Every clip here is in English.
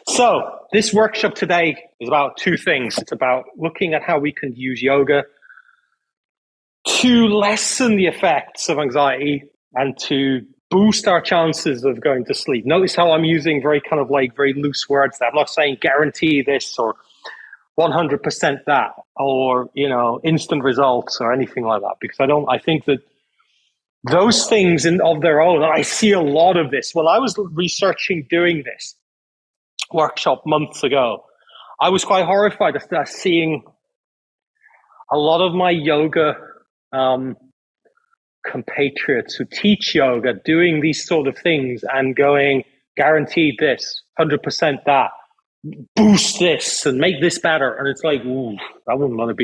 So this workshop today is about two things. It's about looking at how we can use yoga to lessen the effects of anxiety and to boost our chances of going to sleep. Notice how I'm using very kind of like very loose words there. I'm not saying guarantee this or 100% that or, instant results or anything like that, because I think that those things of their own, and I see a lot of this. When I was researching doing this workshop months ago, I was quite horrified at seeing a lot of my yoga compatriots who teach yoga doing these sort of things and going, guaranteed this, 100% that, boost this and make this better. And it's like, ooh, I wouldn't want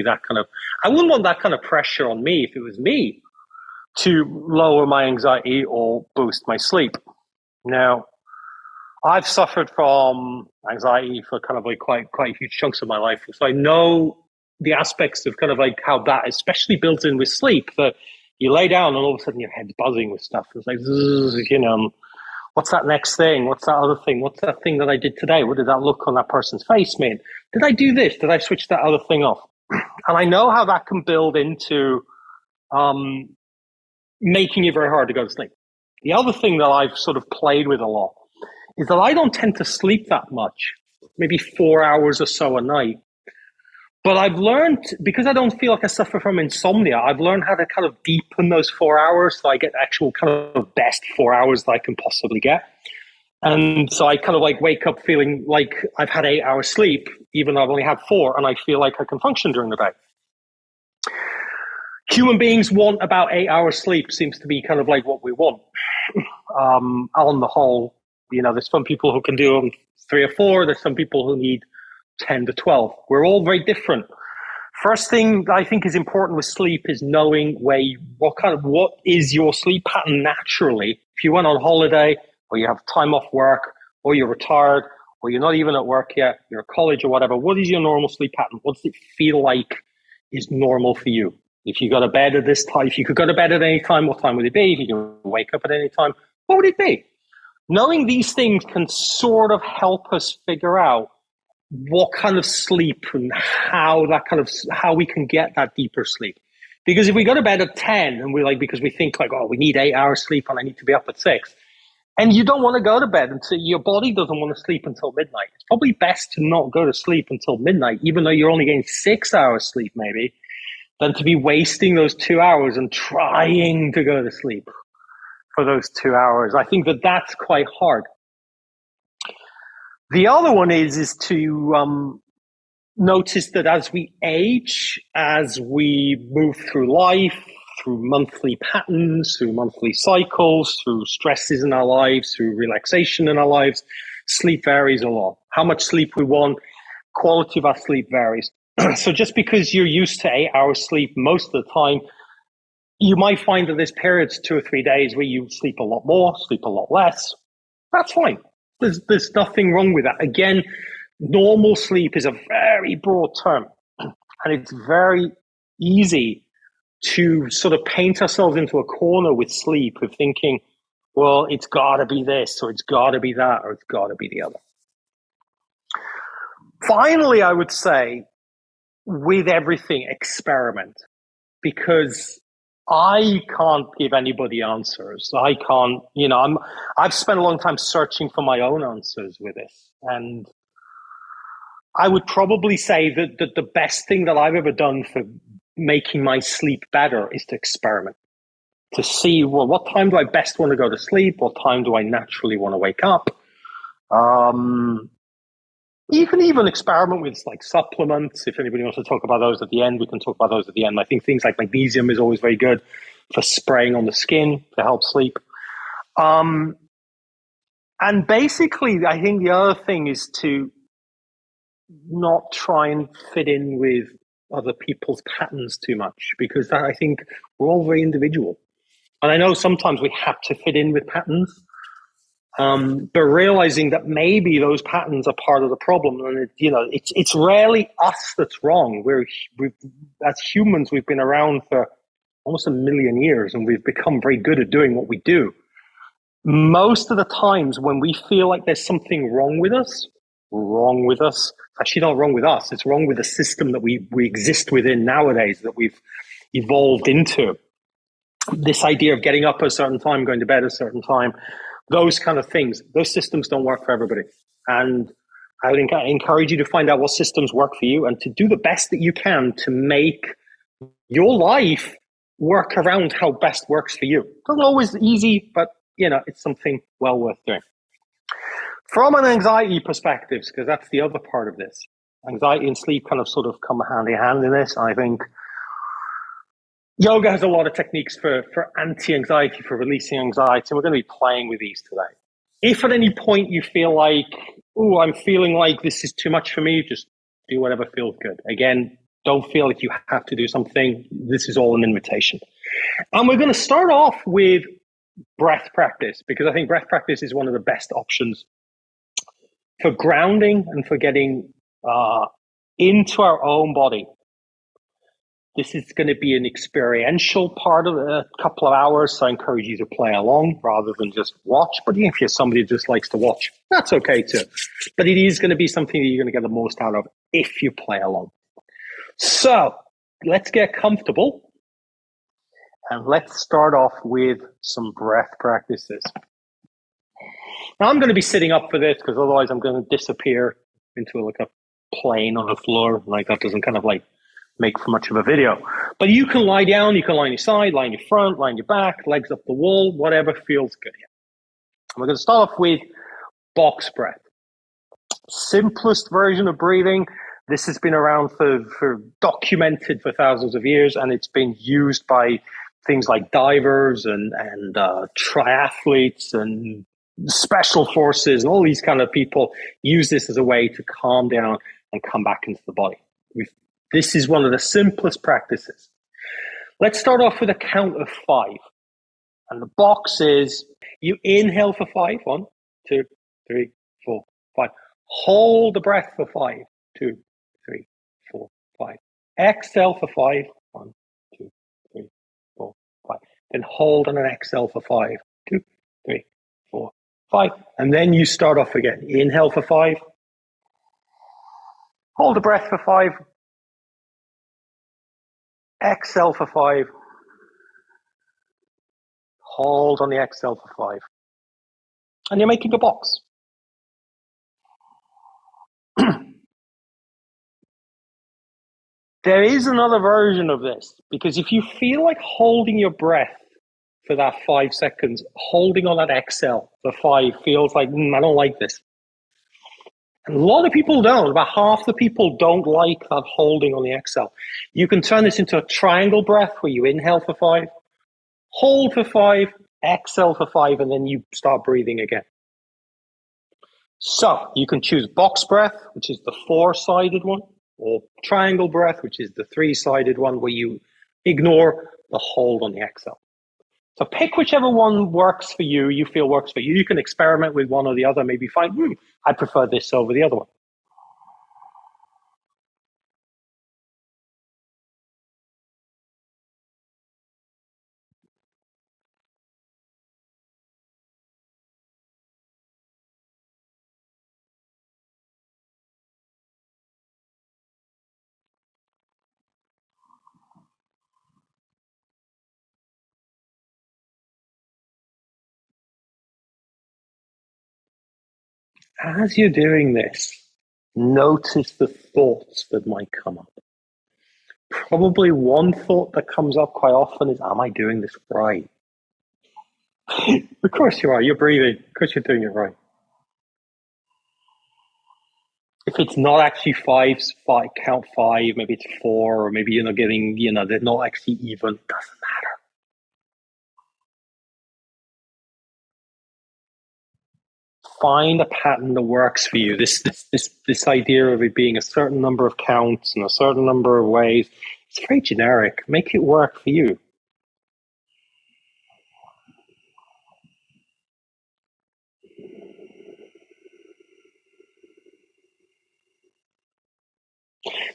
that kind of pressure on me if it was me to lower my anxiety or boost my sleep. Now, I've suffered from anxiety for kind of like quite huge chunks of my life. So I know the aspects of kind of like how that especially built in with sleep, that you lay down and all of a sudden your head's buzzing with stuff. It's like, what's that next thing? What's that other thing? What's that thing that I did today? What did that look on that person's face mean? Did I do this? Did I switch that other thing off? And I know how that can build into making it very hard to go to sleep. The other thing that I've sort of played with a lot is that I don't tend to sleep that much, maybe 4 hours or so a night. But I've learned, because I don't feel like I suffer from insomnia, I've learned how to kind of deepen those 4 hours so I get actual kind of best 4 hours that I can possibly get. And so I kind of like wake up feeling like I've had 8 hours sleep, even though I've only had 4, and I feel like I can function during the day. Human beings want about 8 hours sleep, seems to be kind of like what we want. On the whole, there's some people who can do them 3 or 4. There's some people who need 10 to 12. We're all very different. First thing I think is important with sleep is knowing what is your sleep pattern naturally. If you went on holiday or you have time off work or you're retired or you're not even at work yet, you're at college or whatever, what is your normal sleep pattern? What does it feel like is normal for you? If you go to bed at this time, if you could go to bed at any time, what time would it be? If you could wake up at any time, what would it be? Knowing these things can sort of help us figure out what kind of sleep and how we can get that deeper sleep. Because if we go to bed at 10 and because we think like, oh, we need 8 hours sleep and I need to be up at 6, and you don't want to go to bed until your body doesn't want to sleep until midnight. It's probably best to not go to sleep until midnight, even though you're only getting 6 hours sleep maybe, than to be wasting those 2 hours and trying to go to sleep for those 2 hours. I think that's quite hard. The other one is to notice that as we age, as we move through life, through monthly patterns, through monthly cycles, through stresses in our lives, through relaxation in our lives, sleep varies a lot. How much sleep we want, quality of our sleep varies. So just because you're used to 8 hours sleep most of the time, you might find that there's periods, 2 or 3 days, where you sleep a lot more, sleep a lot less. That's fine. There's nothing wrong with that. Again, normal sleep is a very broad term, and it's very easy to sort of paint ourselves into a corner with sleep of thinking, well, it's got to be this, or it's got to be that, or it's got to be the other. Finally, I would say, with everything, experiment, because I can't give anybody answers. I can't, I've spent a long time searching for my own answers with this. And I would probably say that the best thing that I've ever done for making my sleep better is to experiment, to see, well, what time do I best want to go to sleep? What time do I naturally want to wake up? You can even experiment with like supplements. If anybody wants to talk about those at the end, we can talk about those at the end. I think things like magnesium is always very good for spraying on the skin to help sleep. And basically, I think the other thing is to not try and fit in with other people's patterns too much, because I think we're all very individual. And I know sometimes we have to fit in with patterns. But realizing that maybe those patterns are part of the problem, and it's rarely us that's wrong. As humans, we've been around for almost 1 million years, and we've become very good at doing what we do. Most of the times when we feel like there's something wrong with us, wrong with us. It's actually not wrong with us. It's wrong with the system that we exist within nowadays, that we've evolved into. This idea of getting up at a certain time, going to bed at a certain time, those kind of things, those systems don't work for everybody. And I would encourage you to find out what systems work for you and to do the best that you can to make your life work around how best works for you. It's not always easy, but it's something well worth doing. From an anxiety perspective, because that's the other part of this, anxiety and sleep kind of sort of come hand in hand in this. I think yoga has a lot of techniques for anti-anxiety, for releasing anxiety. And we're going to be playing with these today. If at any point you feel like, I'm feeling like this is too much for me, just do whatever feels good. Again, don't feel like you have to do something. This is all an invitation. And we're going to start off with breath practice, because I think breath practice is one of the best options for grounding and for getting into our own body. This is going to be an experiential part of a couple of hours, so I encourage you to play along rather than just watch. But if you're somebody who just likes to watch, that's okay too. But it is going to be something that you're going to get the most out of if you play along. So let's get comfortable and let's start off with some breath practices. Now I'm going to be sitting up for this because otherwise I'm going to disappear into like a plane on the floor. Like that doesn't kind of like make for much of a video. But you can lie down, you can lie on your side, lie on your front, lie on your back, legs up the wall, whatever feels good here. And we're going to start off with box breath. Simplest version of breathing. This has been around for documented for thousands of years, and it's been used by things like divers and triathletes and special forces, and all these kind of people use this as a way to calm down and come back into the body. This is one of the simplest practices. Let's start off with a count of 5. And the box is, you inhale for 5. 1, 2, 3, 4, 5. Hold the breath for 5. 2, 3, 4, 5. Exhale for 5. 1, 2, 3, 4, 5. Then hold and then exhale for 5. 2, 3, 4, 5. And then you start off again. Inhale for 5. Hold the breath for 5. Exhale for 5. Hold on the exhale for 5. And you're making a box. There is another version of this, because if you feel like holding your breath for that 5 seconds, holding on that exhale for 5 feels like, I don't like this. And a lot of people don't. About half the people don't like that holding on the exhale. You can turn this into a triangle breath where you inhale for 5, hold for 5, exhale for 5, and then you start breathing again. So you can choose box breath, which is the 4-sided one, or triangle breath, which is the 3-sided one where you ignore the hold on the exhale. So pick whichever one works for you, you feel works for you. You can experiment with one or the other, maybe find, I prefer this over the other one. As you're doing this, notice the thoughts that might come up. Probably one thought that comes up quite often is, am I doing this right? Of course you are. You're breathing. Of course you're doing it right. If it's not actually 5, count 5, maybe it's 4, or maybe you're not getting, they're not actually even, doesn't matter. Find a pattern that works for you. This idea of it being a certain number of counts and a certain number of ways, it's very generic. Make it work for you.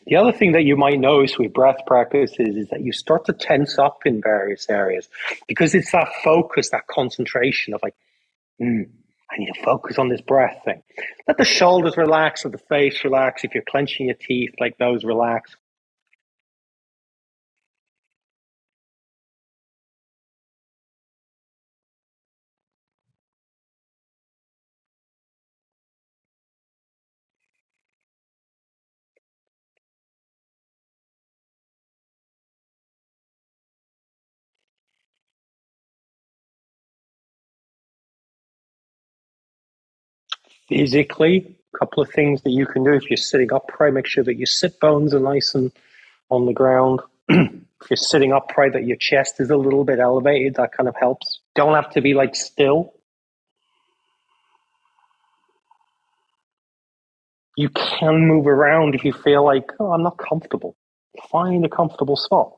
The other thing that you might notice with breath practices is that you start to tense up in various areas because it's that focus, that concentration of like, I I need to focus on this breath thing. Let the shoulders relax, let the face relax. If you're clenching your teeth, like those relax. Physically, a couple of things that you can do. If you're sitting upright, make sure that your sit bones are nice and on the ground. If you're sitting upright, that your chest is a little bit elevated, that kind of helps. Don't have to be like still. You can move around if you feel like, oh, I'm not comfortable. Find a comfortable spot.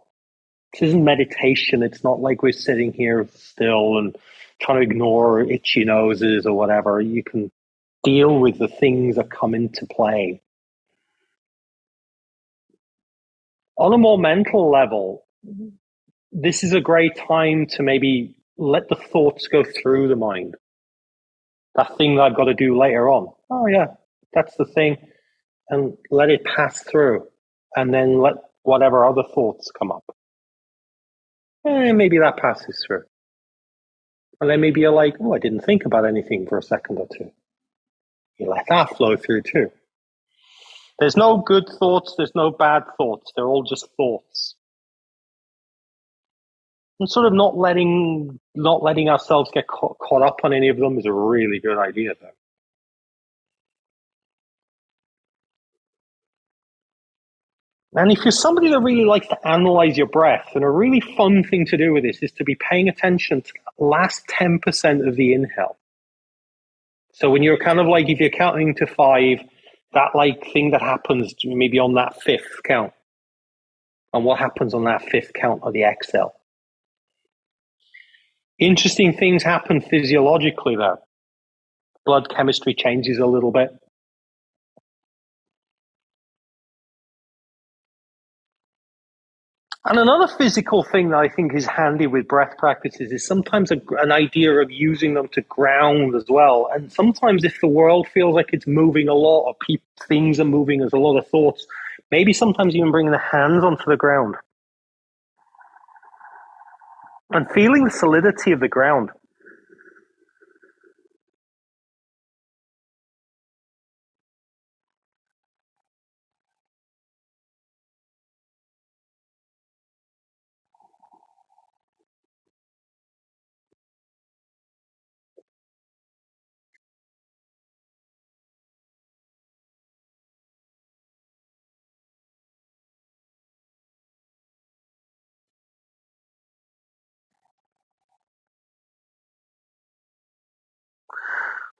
This isn't meditation. It's not like we're sitting here still and trying to ignore itchy noses or whatever. You can deal with the things that come into play. On a more mental level, this is a great time to maybe let the thoughts go through the mind. That thing that I've got to do later on. Oh, yeah, that's the thing. And let it pass through. And then let whatever other thoughts come up. And maybe that passes through. And then maybe you're like, oh, I didn't think about anything for a second or two. You let that flow through too. There's no good thoughts, there's no bad thoughts. They're all just thoughts. And sort of not letting ourselves get caught up on any of them is a really good idea, though. And if you're somebody that really likes to analyze your breath, then a really fun thing to do with this is to be paying attention to the last 10% of the inhale. So when you're kind of like, if you're counting to 5, that like thing that happens maybe on that 5th count, and what happens on that 5th count of the exhale. Interesting things happen physiologically there. Blood chemistry changes a little bit. And another physical thing that I think is handy with breath practices is sometimes an idea of using them to ground as well. And sometimes if the world feels like it's moving a lot, or things are moving, there's a lot of thoughts, maybe sometimes even bringing the hands onto the ground and feeling the solidity of the ground.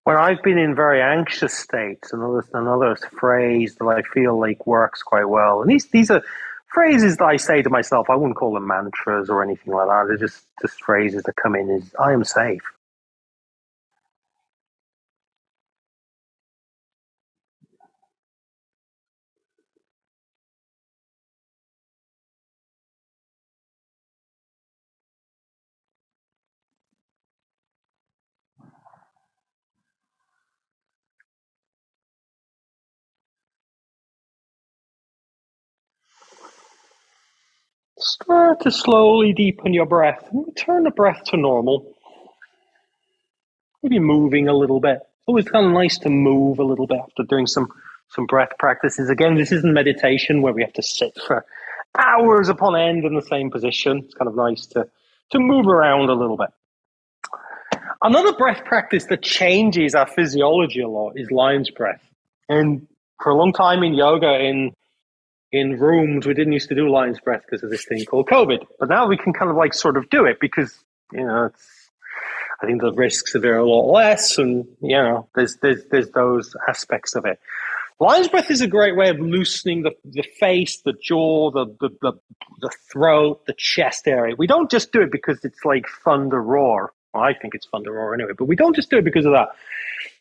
When I've been in very anxious states, another phrase that I feel like works quite well, and these are phrases that I say to myself. I wouldn't call them mantras or anything like that. They're just phrases that come in. Is I am safe. Start to slowly deepen your breath. Return the breath to normal. Maybe moving a little bit. It's always kind of nice to move a little bit after doing some breath practices. Again, this isn't meditation where we have to sit for hours upon end in the same position. It's kind of nice to move around a little bit. Another breath practice that changes our physiology a lot is lion's breath. And for a long time in yoga, in rooms, we didn't used to do lion's breath because of this thing called COVID. But now we can kind of like sort of do it because, I think the risks are there a lot less, and there's those aspects of it. Lion's breath is a great way of loosening the face, the jaw, the throat, the chest area. We don't just do it because it's like fun to roar. Well, I think it's fun to roar anyway, but we don't just do it because of that.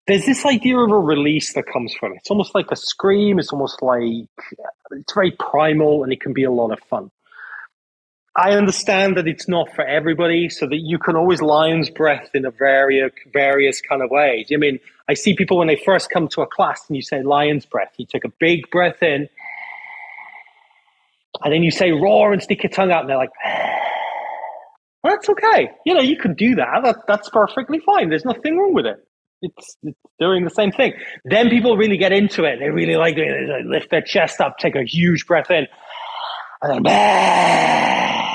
There's this idea of a release that comes from it. It's almost like a scream. It's almost like it's very primal, and it can be a lot of fun. I understand that it's not for everybody, so that you can always lion's breath in a various kind of ways. I mean, I see people when they first come to a class and you say lion's breath, you take a big breath in, and then you say roar and stick your tongue out, and they're like, well, that's okay. You can do that. That's perfectly fine. There's nothing wrong with it. It's doing the same thing. Then people really get into it. They really like doing it. They lift their chest up, take a huge breath in, and then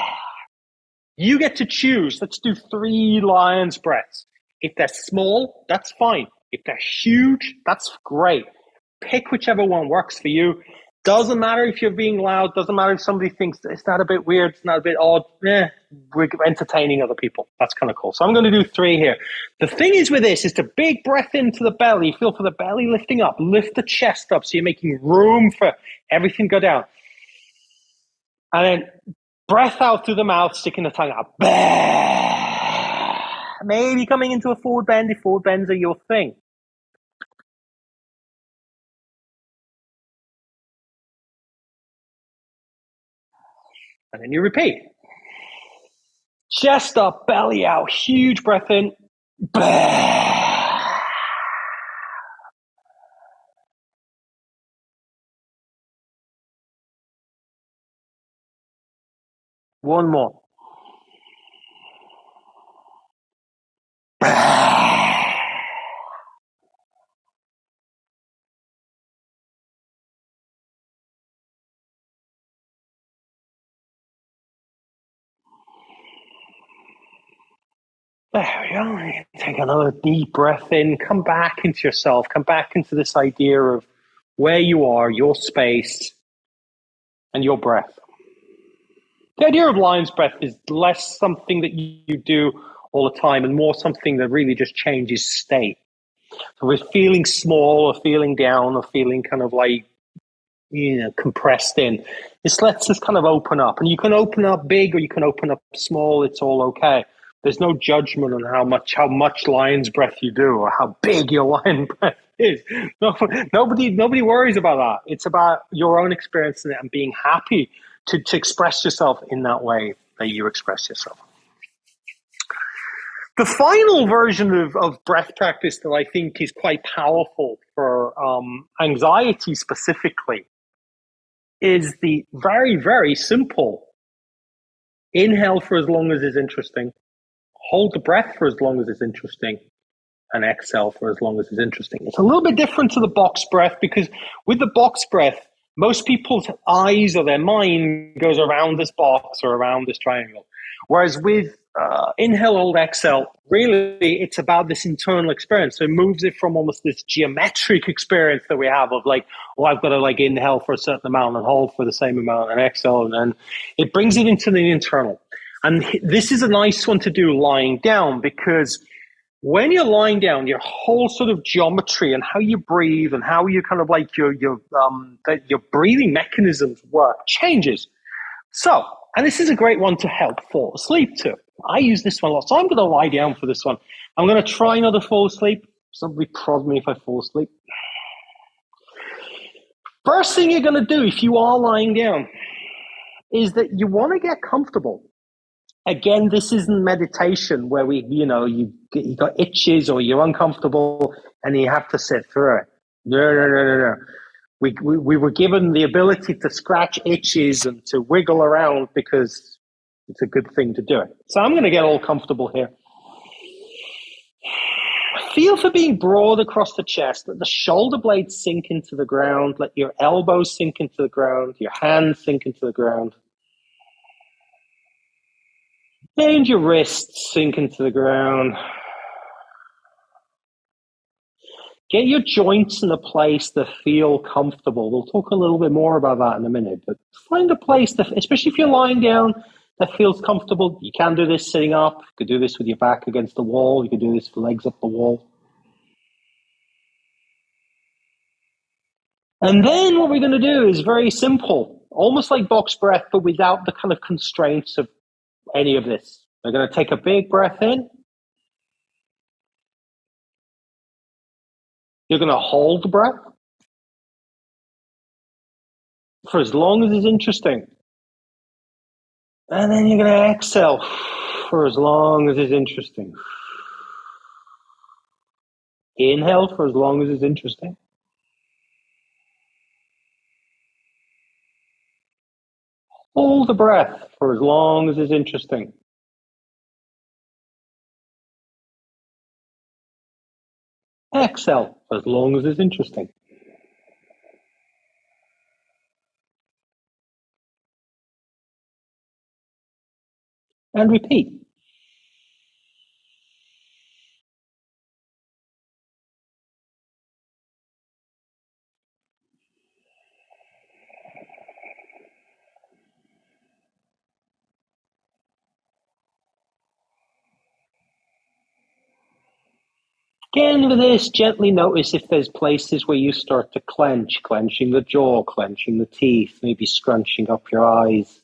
you get to choose. Let's do 3 lion's breaths. If they're small, that's fine. If they're huge, that's great. Pick whichever one works for you. Doesn't matter if you're being loud. Doesn't matter if somebody thinks it's not a bit weird. It's not a bit odd. We're entertaining other people. That's kind of cool. So I'm going to do 3 here. The thing is with this is to big breath into the belly. Feel for the belly lifting up. Lift the chest up so you're making room for everything to go down. And then breath out through the mouth, sticking the tongue out. Maybe coming into a forward bend if forward bends are your thing. And then you repeat. Chest up, belly out, huge breath in. One more. There we go. Take another deep breath in. Come back into yourself. Come back into this idea of where you are, your space, and your breath. The idea of lion's breath is less something that you do all the time and more something that really just changes state. So we're feeling small or feeling down or feeling kind of like, compressed in. This lets us kind of open up. And you can open up big or you can open up small. It's all okay. There's no judgment on how much lion's breath you do or how big your lion breath is. Nobody worries about that. It's about your own experience in it and being happy to express yourself in that way that you express yourself. The final version of breath practice that I think is quite powerful for anxiety specifically is the very, very simple inhale for as long as is interesting, hold the breath for as long as it's interesting, and exhale for as long as it's interesting. It's a little bit different to the box breath because with the box breath, most people's eyes or their mind goes around this box or around this triangle. Whereas with inhale, hold, exhale, really it's about this internal experience. So it moves it from almost this geometric experience that we have of like, oh, I've got to like inhale for a certain amount and hold for the same amount and exhale. And then it brings it into the internal. And this is a nice one to do lying down because when you're lying down, your whole sort of geometry and how you breathe and how you kind of like your breathing mechanisms work changes. So, and this is a great one to help fall asleep too. I use this one a lot, so I'm going to lie down for this one. I'm going to try not to fall asleep. Somebody prod me if I fall asleep. First thing you're going to do if you are lying down is that you want to get comfortable. Again, this isn't meditation where you got itches or you're uncomfortable and you have to sit through it. No. We were given the ability to scratch itches and to wiggle around because it's a good thing to do it. So I'm going to get all comfortable here. Feel for being broad across the chest. Let the shoulder blades sink into the ground. Let your elbows sink into the ground. Your hands sink into the ground. And your wrists sink into the ground. Get your joints in a place that feel comfortable. We'll talk a little bit more about that in a minute, but find a place that, especially if you're lying down, that feels comfortable. You can do this sitting up. You could do this with your back against the wall. You could do this with legs up the wall. And then what we're going to do is very simple, almost like box breath, but without the kind of constraints of any of this. We're going to take a big breath in. You're going to hold the breath for as long as it's interesting. And then you're going to exhale for as long as it's interesting. Inhale for as long as it's interesting. Hold the breath for as long as it's interesting. Exhale for as long as it's interesting. And repeat. Again, with this, gently notice if there's places where you start to clench, clenching the jaw, clenching the teeth, maybe scrunching up your eyes.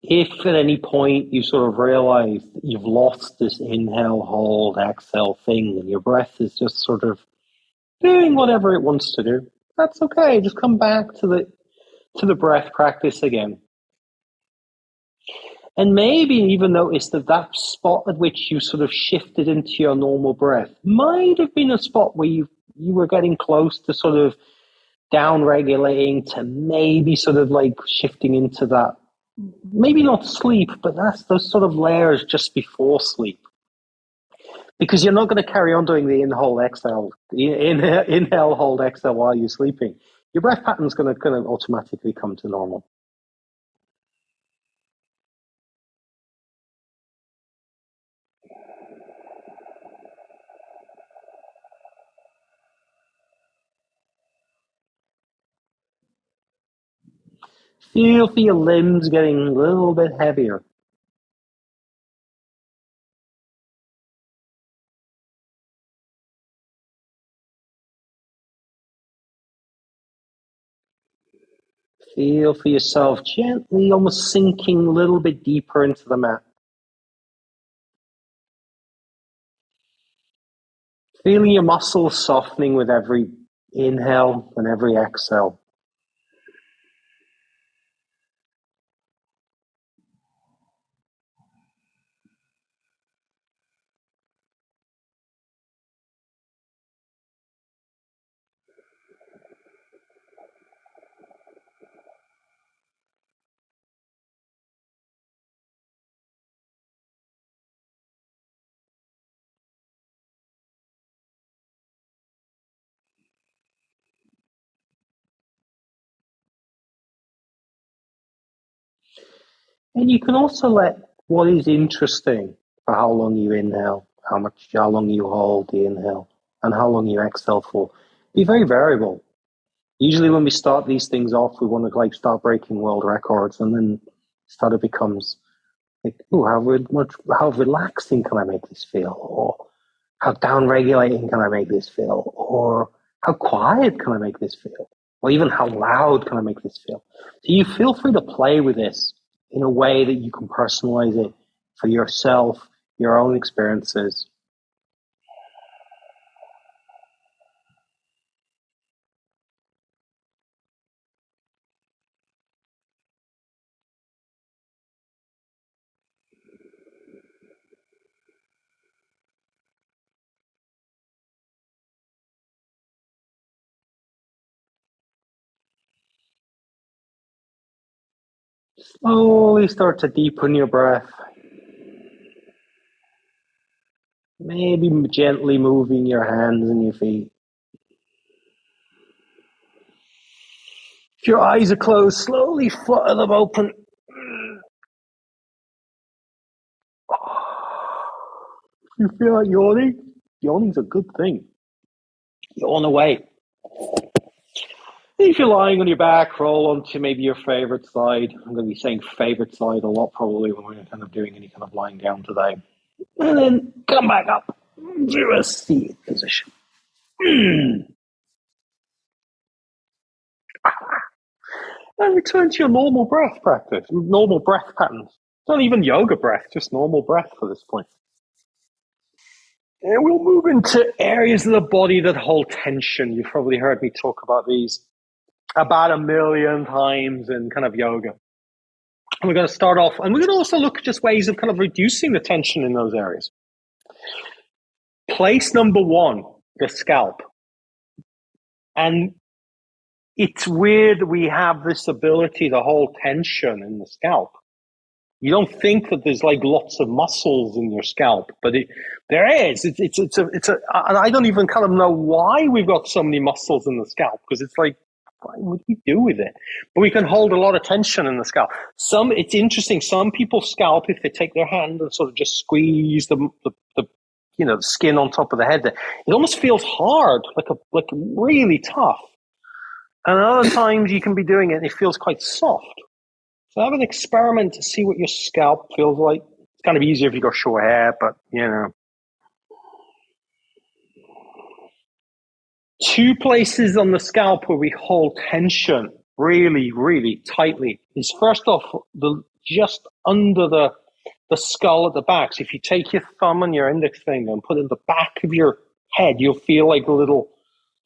If at any point you sort of realize that you've lost this inhale, hold, exhale thing, and your breath is just sort of doing whatever it wants to do, that's okay. Just come back to the breath practice again. And maybe even notice that that spot at which you sort of shifted into your normal breath might have been a spot where you were getting close to sort of down regulating to maybe sort of like shifting into that, maybe not sleep, but that's those sort of layers just before sleep. Because you're not going to carry on doing the inhale, hold, exhale while you're sleeping. Your breath pattern's going to kind of automatically come to normal. Feel for your limbs getting a little bit heavier. Feel for yourself gently, almost sinking a little bit deeper into the mat. Feeling your muscles softening with every inhale and every exhale. And you can also let what is interesting for how long you inhale, how long you hold the inhale, and how long you exhale for be very variable. Usually when we start these things off, we want to like start breaking world records, and then start it becomes like, oh, how relaxing can I make this feel? Or how down regulating can I make this feel? Or how quiet can I make this feel? Or even how loud can I make this feel? So you feel free to play with this in a way that you can personalize it for yourself, your own experiences. Slowly start to deepen your breath. Maybe gently moving your hands and your feet. If your eyes are closed, slowly flutter them open. You feel like yawning? Yawning's a good thing. Yawn away. If you're lying on your back, roll onto maybe your favorite side. I'm going to be saying favorite side a lot probably when we're kind of doing any kind of lying down today. And then come back up to a seated position. And return to your normal breath practice, normal breath patterns. Not even yoga breath, just normal breath for this point. And we'll move into areas of the body that hold tension. You've probably heard me talk about these about 1,000,000 times in kind of yoga. And we're going to start off, and we're going to also look at just ways of kind of reducing the tension in those areas. Place number one, the scalp. And it's weird we have this ability to hold tension in the scalp. You don't think that there's like lots of muscles in your scalp, but there is. And I don't even kind of know why we've got so many muscles in the scalp, because it's like, what would we do with it? But we can hold a lot of tension in the scalp. It's interesting. Some people scalp, if they take their hand and sort of just squeeze the skin on top of the head, it almost feels hard, like really tough. And other times you can be doing it and it feels quite soft. So have an experiment to see what your scalp feels like. It's kind of easier if you got short hair, but Two places on the scalp where we hold tension really, really tightly is first off just under the skull at the back. So if you take your thumb and your index finger and put it in the back of your head, you'll feel like little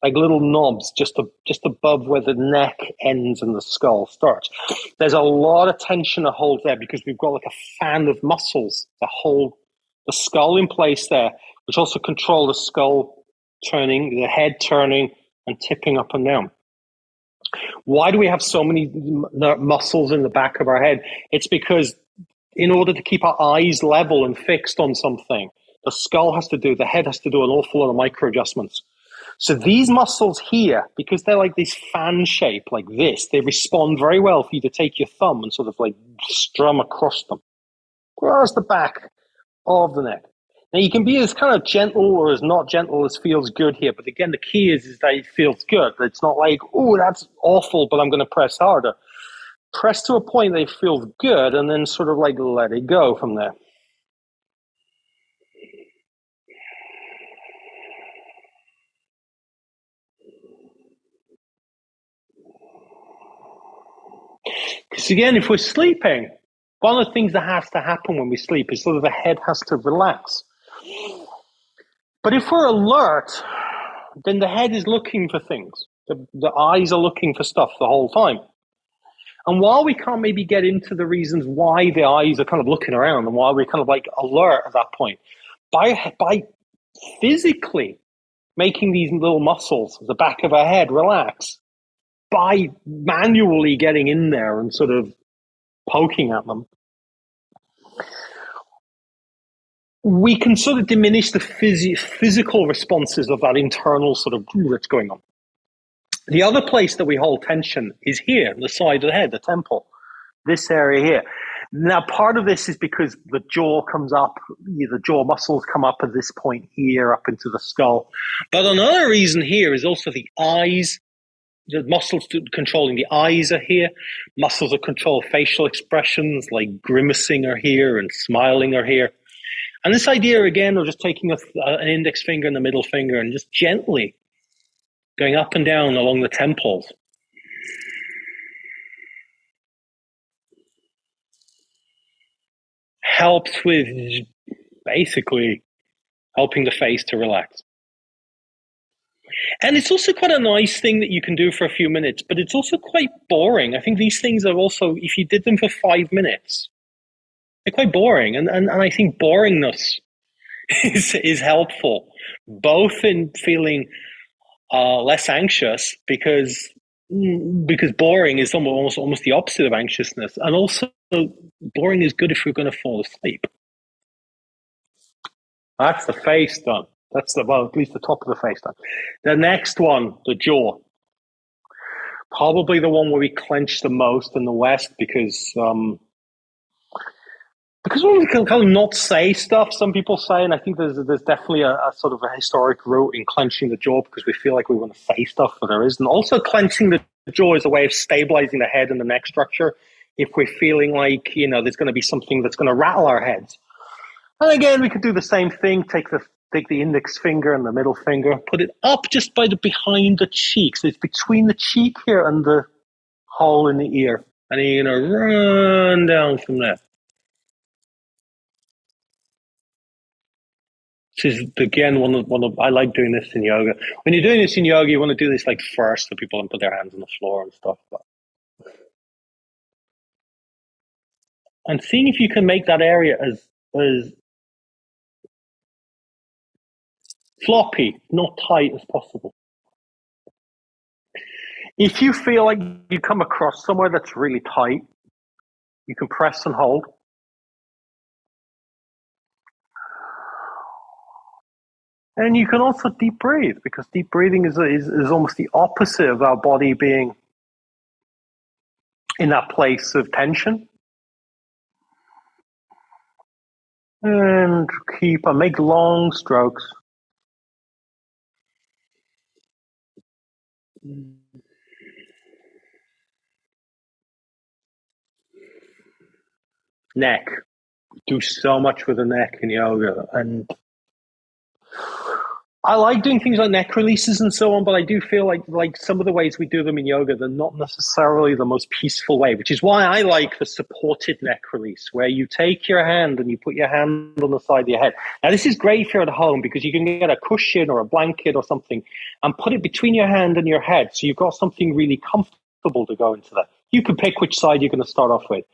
knobs just above where the neck ends and the skull starts. There's a lot of tension to hold there because we've got like a fan of muscles that hold the skull in place there, which also control the skull turning, the head turning and tipping up and down. Why do we have so many muscles in the back of our head? It's because in order to keep our eyes level and fixed on something, the head has to do an awful lot of micro adjustments. So these muscles here, because they're like this fan shape like this, they respond very well for you to take your thumb and sort of like strum across them, across the back of the neck. Now you can be as kind of gentle or as not gentle as feels good here, but again, the key is that it feels good. It's not like, oh, that's awful, but I'm going to press harder. Press to a point that it feels good and then sort of like let it go from there. Because again, if we're sleeping, one of the things that has to happen when we sleep is sort of the head has to relax. But if we're alert, then the head is looking for things. The eyes are looking for stuff the whole time. And while we can't maybe get into the reasons why the eyes are kind of looking around and why we're kind of like alert at that point, by physically making these little muscles at the back of our head relax, by manually getting in there and sort of poking at them, we can sort of diminish the physical responses of that internal sort of that's going on. The other place that we hold tension is here, the side of the head, the temple, this area here. Now, part of this is because the jaw comes up, the jaw muscles come up at this point here, up into the skull. But another reason here is also the eyes. The muscles controlling the eyes are here. Muscles that control facial expressions like grimacing are here and smiling are here. And this idea, again, of just taking an index finger and the middle finger and just gently going up and down along the temples. Helps with basically helping the face to relax. And it's also quite a nice thing that you can do for a few minutes, but it's also quite boring. I think these things are also, if you did them for 5 minutes, they're quite boring. And I think boringness is helpful, both in feeling less anxious because boring is almost the opposite of anxiousness, and also boring is good if we're going to fall asleep. That's the face done. That's at least the top of the face done. The next one, the jaw. Probably the one where we clench the most in the West because because we can kind of not say stuff, some people say, and I think there's definitely a sort of a historic root in clenching the jaw because we feel like we want to say stuff, but there isn't. Also, clenching the jaw is a way of stabilizing the head and the neck structure if we're feeling like, there's going to be something that's going to rattle our heads. And again, we could do the same thing, take the index finger and the middle finger, put it up just by the behind the cheek. So it's between the cheek here and the hole in the ear. And then you're going to run down from there. This is again one of I like doing this in yoga. When you're doing this in yoga, you want to do this like first, so people don't put their hands on the floor and stuff. And seeing if you can make that area as floppy, not tight as possible. If you feel like you come across somewhere that's really tight, you can press and hold. And you can also deep breathe, because deep breathing is almost the opposite of our body being in that place of tension. And make long strokes. Neck. Do so much with the neck in yoga, and I like doing things like neck releases and so on, but I do feel like some of the ways we do them in yoga, they're not necessarily the most peaceful way, which is why I like the supported neck release, where you take your hand and you put your hand on the side of your head. Now, this is great if you're at home, because you can get a cushion or a blanket or something and put it between your hand and your head, so you've got something really comfortable to go into that. You can pick which side you're going to start off with.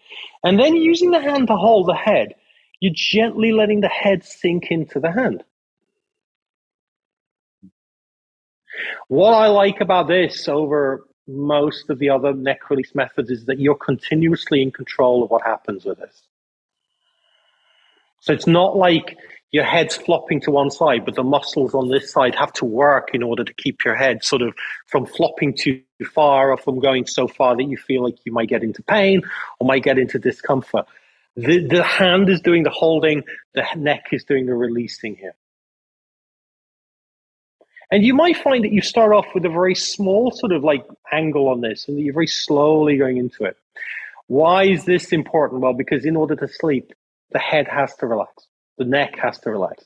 And then using the hand to hold the head, you're gently letting the head sink into the hand. What I like about this over most of the other neck release methods is that you're continuously in control of what happens with this. So it's not like your head's flopping to one side, but the muscles on this side have to work in order to keep your head sort of from flopping too far or from going so far that you feel like you might get into pain or might get into discomfort. The hand is doing the holding, the neck is doing the releasing here. And you might find that you start off with a very small sort of like angle on this, and you're very slowly going into it. Why is this important? Well, because in order to sleep, the head has to relax. The neck has to relax.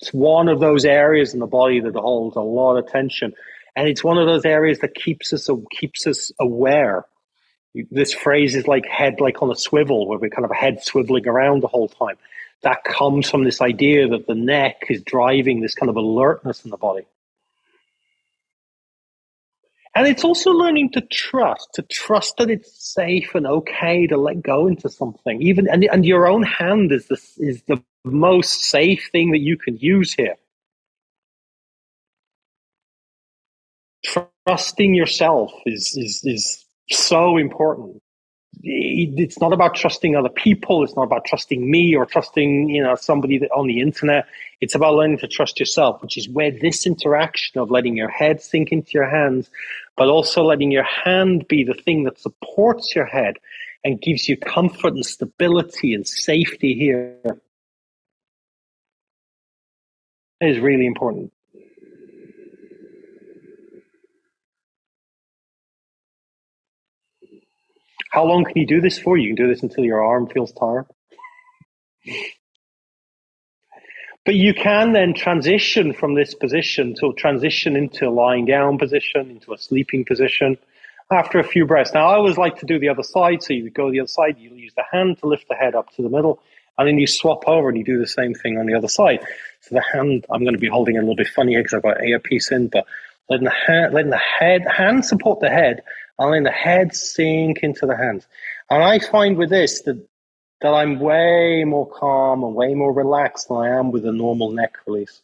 It's one of those areas in the body that holds a lot of tension. And it's one of those areas that keeps us aware. This phrase is like head like on a swivel, where we kind of a head swiveling around the whole time. That comes from this idea that the neck is driving this kind of alertness in the body. And it's also learning to trust that it's safe and okay to let go into something. Even and your own hand is the most safe thing that you can use here. Trusting yourself is so important. It's not about trusting other people. It's not about trusting me or trusting somebody on the internet. It's about learning to trust yourself, which is where this interaction of letting your head sink into your hands, but also letting your hand be the thing that supports your head and gives you comfort and stability and safety here, is really important. How long can you do this for? You can do this until your arm feels tired. But you can then transition from this position to transition into a lying down position, into a sleeping position after a few breaths. Now, I always like to do the other side. So you go the other side, you use the hand to lift the head up to the middle, and then you swap over and you do the same thing on the other side. So the hand, I'm going to be holding it a little bit funny because I've got an earpiece in, but letting the hand support the head, and letting the head sink into the hands. And I find with this that I'm way more calm and way more relaxed than I am with a normal neck release.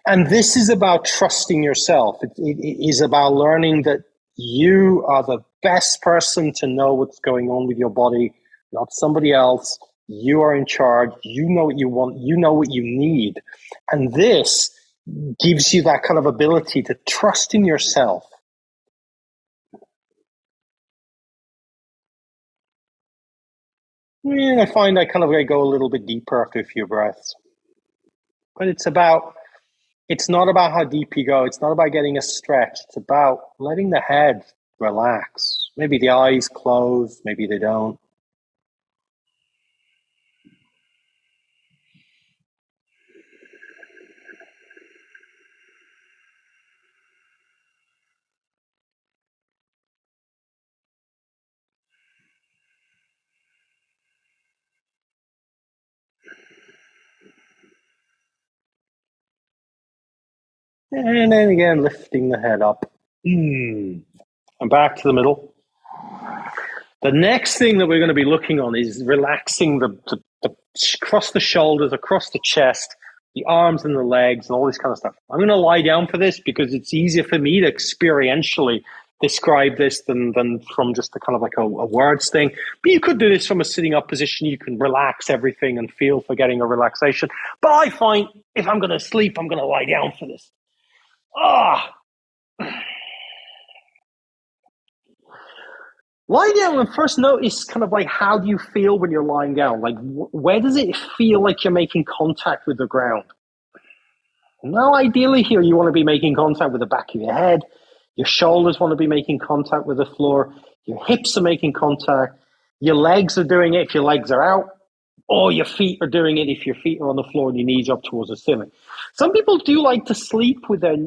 And this is about trusting yourself. It is about learning that you are the best person to know what's going on with your body, not somebody else. You are in charge. You know what you want. You know what you need. And this gives you that kind of ability to trust in yourself I find I kind of like go a little bit deeper after a few breaths. But it's not about how deep you go. It's not about getting a stretch. It's about letting the head relax. Maybe the eyes close, maybe they don't. And then again, lifting the head up. And back to the middle. The next thing that we're going to be looking on is relaxing the across the shoulders, across the chest, the arms and the legs, and all this kind of stuff. I'm going to lie down for this because it's easier for me to experientially describe this than from just a kind of like a words thing. But you could do this from a sitting up position. You can relax everything and feel for getting a relaxation. But I find if I'm going to sleep, I'm going to lie down for this. Ah, lie down and first notice kind of like how do you feel when you're lying down? Like where does it feel like you're making contact with the ground? Now, ideally here you want to be making contact with the back of your head. Your shoulders want to be making contact with the floor. Your hips are making contact. Your legs are doing it if your legs are out, or your feet are doing it if your feet are on the floor and your knees up towards the ceiling. Some people do like to sleep with their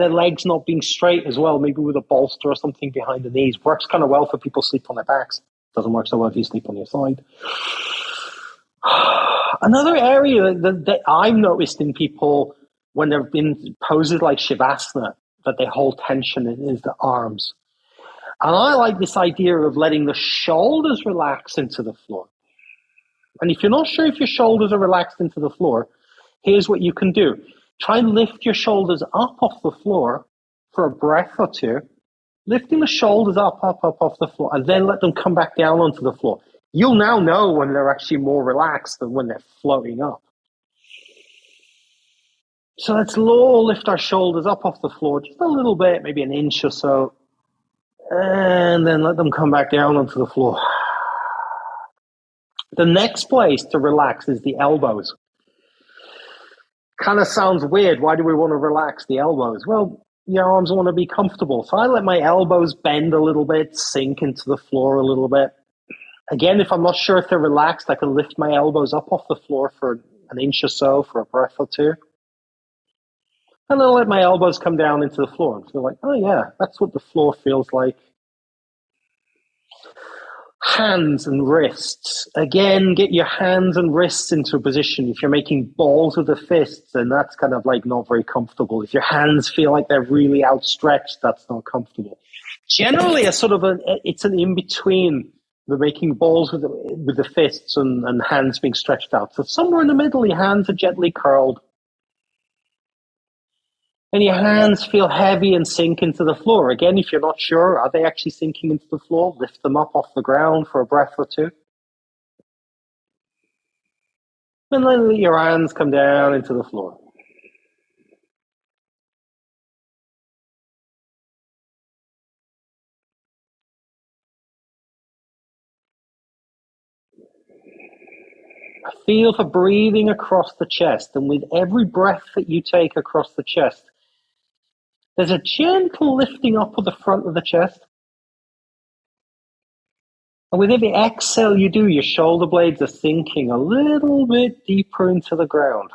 legs not being straight as well, maybe with a bolster or something behind the knees. Works kind of well for people sleep on their backs. Doesn't work so well if you sleep on your side. Another area that I've noticed in people when they've been poses like Shavasana, that they hold tension in, is the arms. And I like this idea of letting the shoulders relax into the floor. And if you're not sure if your shoulders are relaxed into the floor, here's what you can do. Try and lift your shoulders up off the floor for a breath or two, lifting the shoulders up off the floor, and then let them come back down onto the floor. You'll now know when they're actually more relaxed than when they're floating up. So let's lift our shoulders up off the floor just a little bit, maybe an inch or so, and then let them come back down onto the floor. The next place to relax is the elbows. Kind of sounds weird. Why do we want to relax the elbows? Well, your arms want to be comfortable. So I let my elbows bend a little bit, sink into the floor a little bit. Again, if I'm not sure if they're relaxed, I can lift my elbows up off the floor for an inch or so for a breath or two. And then I'll let my elbows come down into the floor and feel like, oh yeah, that's what the floor feels like. Hands and wrists. Again, get your hands and wrists into a position. If you're making balls with the fists, then that's kind of like not very comfortable. If your hands feel like they're really outstretched, that's not comfortable. Generally, it's an in-between the making balls with the fists and hands being stretched out. So somewhere in the middle, your hands are gently curled. And your hands feel heavy and sink into the floor. Again, if you're not sure, are they actually sinking into the floor? Lift them up off the ground for a breath or two. And then let your hands come down into the floor. Feel for breathing across the chest. And with every breath that you take across the chest, there's a gentle lifting up of the front of the chest. And with every exhale you do, your shoulder blades are sinking a little bit deeper into the ground.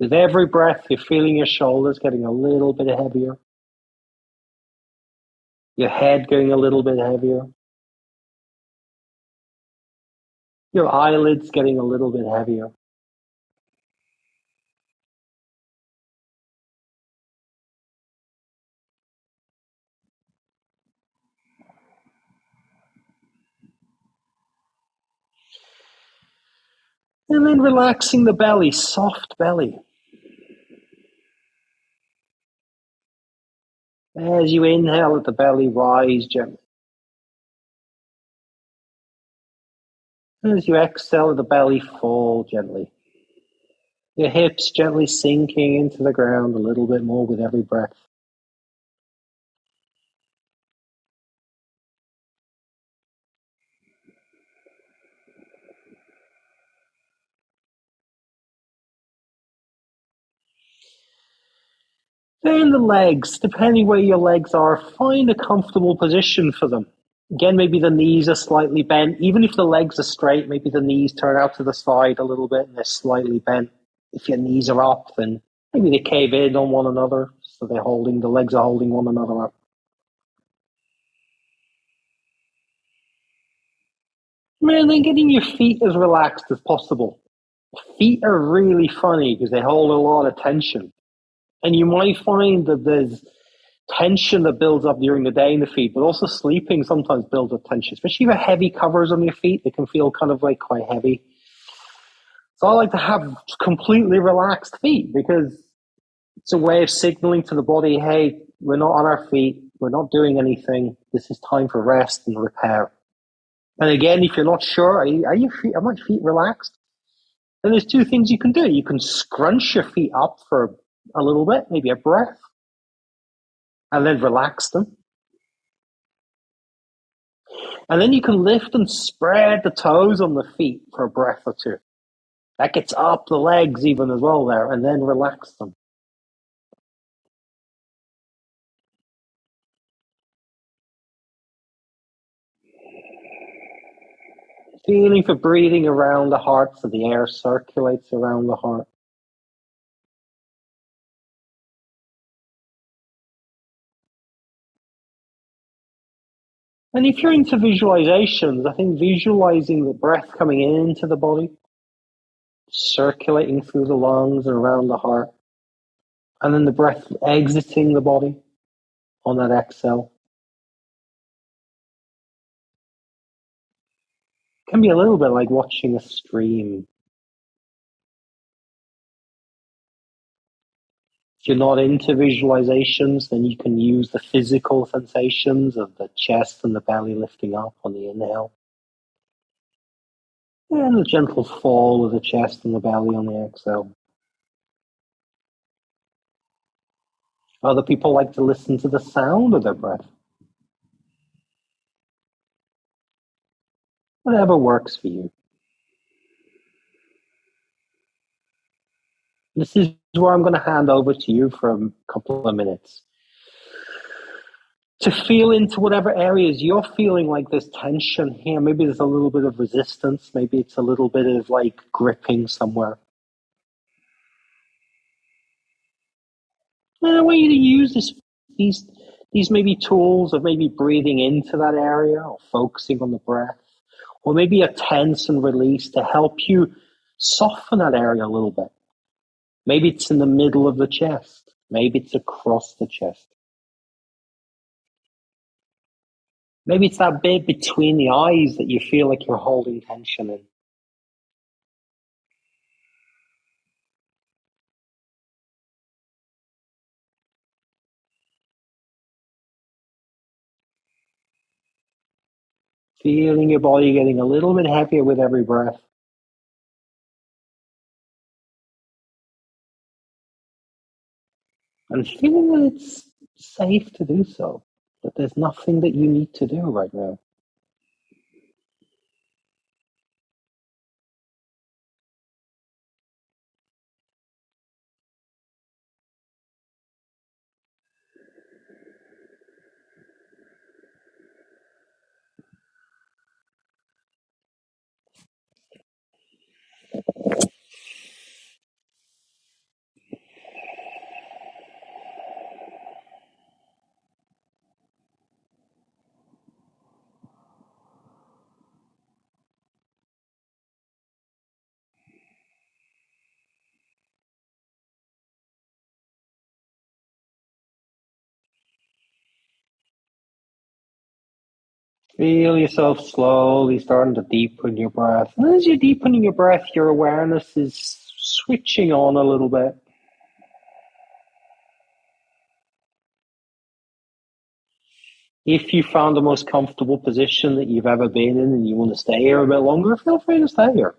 With every breath, you're feeling your shoulders getting a little bit heavier. Your head getting a little bit heavier. Your eyelids getting a little bit heavier. And then relaxing the belly, soft belly. As you inhale, let the belly rise gently. As you exhale, let the belly fall gently. Your hips gently sinking into the ground a little bit more with every breath. Then the legs, depending where your legs are, find a comfortable position for them. Again, maybe the knees are slightly bent. Even if the legs are straight, maybe the knees turn out to the side a little bit and they're slightly bent. If your knees are up, then maybe they cave in on one another, so the legs are holding one another up. And then getting your feet as relaxed as possible. Feet are really funny because they hold a lot of tension. And you might find that there's tension that builds up during the day in the feet, but also sleeping sometimes builds up tension, especially if you have heavy covers on your feet. They can feel kind of like quite heavy. So I like to have completely relaxed feet because it's a way of signaling to the body, hey, we're not on our feet. We're not doing anything. This is time for rest and repair. And again, if you're not sure, are my feet relaxed? Then there's two things you can do. You can scrunch your feet up for a little bit, maybe a breath, and then relax them. And then you can lift and spread the toes on the feet for a breath or two. That gets up the legs even as well there, and then relax them. Feeling for breathing around the heart so the air circulates around the heart. And if you're into visualizations, I think visualizing the breath coming into the body, circulating through the lungs and around the heart, and then the breath exiting the body on that exhale can be a little bit like watching a stream. If you're not into visualizations, then you can use the physical sensations of the chest and the belly lifting up on the inhale, and the gentle fall of the chest and the belly on the exhale. Other people like to listen to the sound of their breath. Whatever works for you. This is where I'm going to hand over to you for a couple of minutes to feel into whatever areas you're feeling like there's tension here. Maybe there's a little bit of resistance. Maybe it's a little bit of like gripping somewhere. And I want you to use these maybe tools of maybe breathing into that area or focusing on the breath, or maybe a tense and release to help you soften that area a little bit. Maybe it's in the middle of the chest. Maybe it's across the chest. Maybe it's that bit between the eyes that you feel like you're holding tension in. Feeling your body getting a little bit heavier with every breath. And feeling that it's safe to do so. That there's nothing that you need to do right now. Feel yourself slowly starting to deepen your breath. And as you're deepening your breath, your awareness is switching on a little bit. If you found the most comfortable position that you've ever been in and you want to stay here a bit longer, feel free to stay here.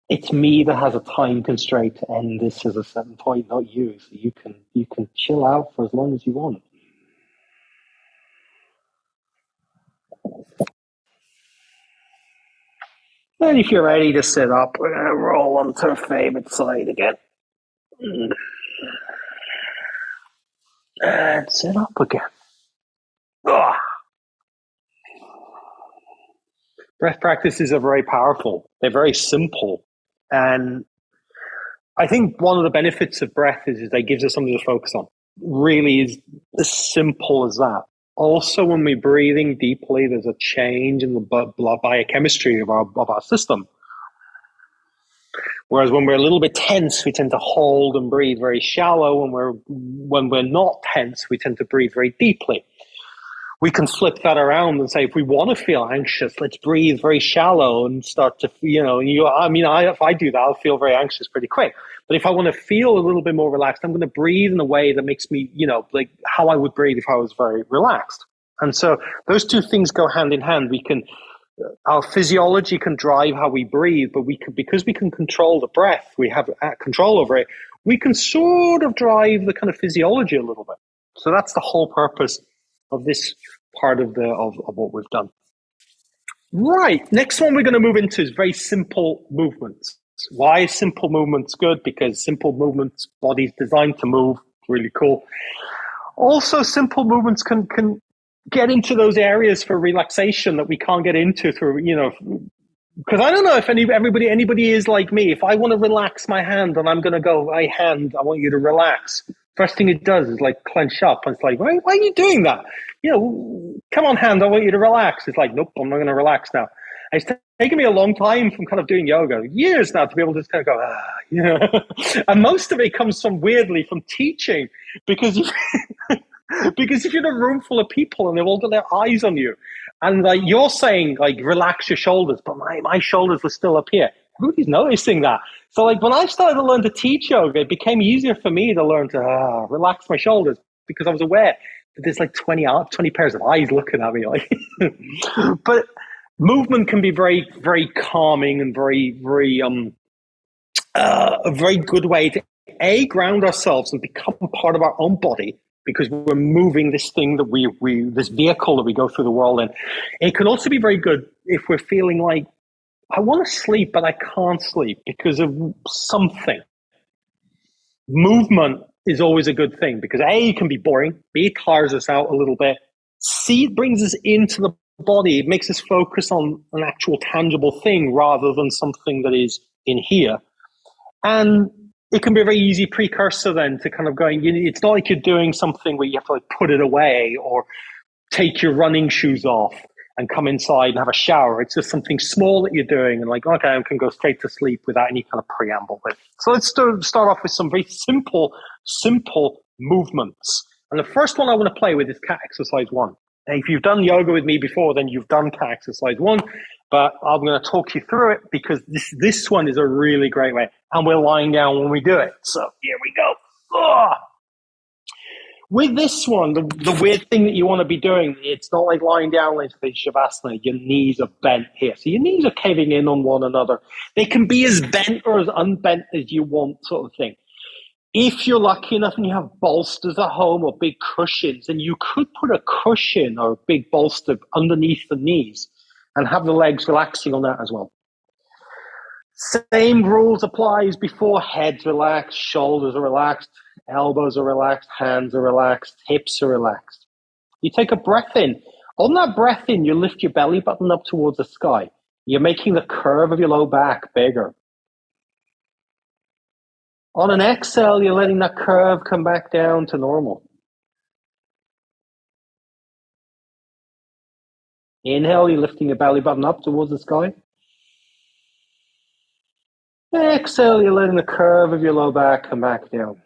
It's me that has a time constraint to end this at a certain point, not you. So you can chill out for as long as you want. And if you're ready to sit up, we're gonna roll onto our favorite side again. And sit up again. Ugh. Breath practices are very powerful. They're very simple. And I think one of the benefits of breath is that it gives us something to focus on. Really is as simple as that. Also, when we're breathing deeply, there's a change in the blood biochemistry of our system. Whereas when we're a little bit tense, we tend to hold and breathe very shallow. When we're not tense, we tend to breathe very deeply. We can flip that around and say, if we want to feel anxious, let's breathe very shallow and start to, if I do that, I'll feel very anxious pretty quick. But if I want to feel a little bit more relaxed, I'm going to breathe in a way that makes me, like how I would breathe if I was very relaxed. And so those two things go hand in hand. Our physiology can drive how we breathe, but because we can control the breath, we have control over it. We can sort of drive the kind of physiology a little bit. So that's the whole purpose of this part of what we've done. Right. Next one we're going to move into is very simple movements. Why is simple movements good? Because simple movements, body's designed to move. Really cool. Also, simple movements can get into those areas for relaxation that we can't get into through, because I don't know if anybody is like me. If I want to relax my hand and I'm going to go, hey, hand, I want you to relax. First thing it does is like clench up. And it's like, why are you doing that? Come on, hand, I want you to relax. It's like, nope, I'm not going to relax now. And it's taken me a long time from kind of doing yoga, years now, to be able to just kind of go, And most of it comes weirdly from teaching, because because if you're in a room full of people and they've all got their eyes on you, and like you're saying, like, relax your shoulders, but my shoulders were still up here. Everybody's noticing that. So like when I started to learn to teach yoga, it became easier for me to learn to relax my shoulders, because I was aware that there's like 20 pairs of eyes looking at me. Like, but movement can be very, very calming and very, very a very good way to ground ourselves and become part of our own body, because we're moving this thing that this vehicle that we go through the world in. It can also be very good if we're feeling like, I want to sleep, but I can't sleep because of something. Movement is always a good thing, because A, it can be boring, B, it tires us out a little bit, C, it brings us into the body, it makes us focus on an actual tangible thing rather than something that is in here. And it can be a very easy precursor then to kind of going, it's not like you're doing something where you have to like put it away or take your running shoes off and come inside and have a shower. It's just something small that you're doing, and like, okay, I can go straight to sleep without any kind of preamble. So let's start off with some very simple movements. And the first one I want to play with is cat exercise 1. And if you've done yoga with me before, then you've done cat exercise 1. But I'm going to talk you through it, because this one is a really great way. And we're lying down when we do it. So here we go. Ugh. With this one, the weird thing that you want to be doing, it's not like lying down like the Shavasana. Your knees are bent here. So your knees are caving in on one another. They can be as bent or as unbent as you want, sort of thing. If you're lucky enough and you have bolsters at home or big cushions, then you could put a cushion or a big bolster underneath the knees and have the legs relaxing on that as well. Same rules apply as before. Heads relaxed, shoulders are relaxed, elbows are relaxed, hands are relaxed, hips are relaxed. You take a breath in. On that breath in, you lift your belly button up towards the sky. You're making the curve of your low back bigger. On an exhale, you're letting that curve come back down to normal. Inhale, you're lifting your belly button up towards the sky. Exhale, you're letting the curve of your low back come back down.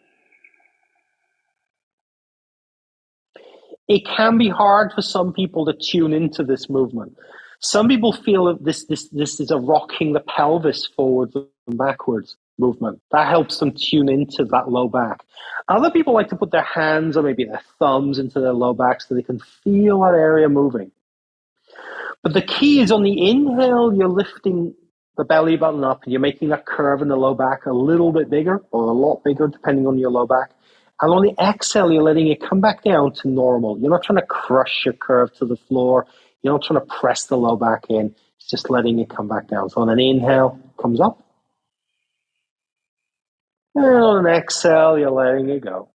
It can be hard for some people to tune into this movement. Some people feel that this is a rocking the pelvis forwards and backwards. movement. That helps them tune into that low back. Other people like to put their hands or maybe their thumbs into their low back so they can feel that area moving. But the key is on the inhale, you're lifting the belly button up and you're making that curve in the low back a little bit bigger or a lot bigger, depending on your low back. And on the exhale, you're letting it come back down to normal. You're not trying to crush your curve to the floor. You're not trying to press the low back in. It's just letting it come back down. So on an inhale, it comes up. And on an exhale, you're letting it go.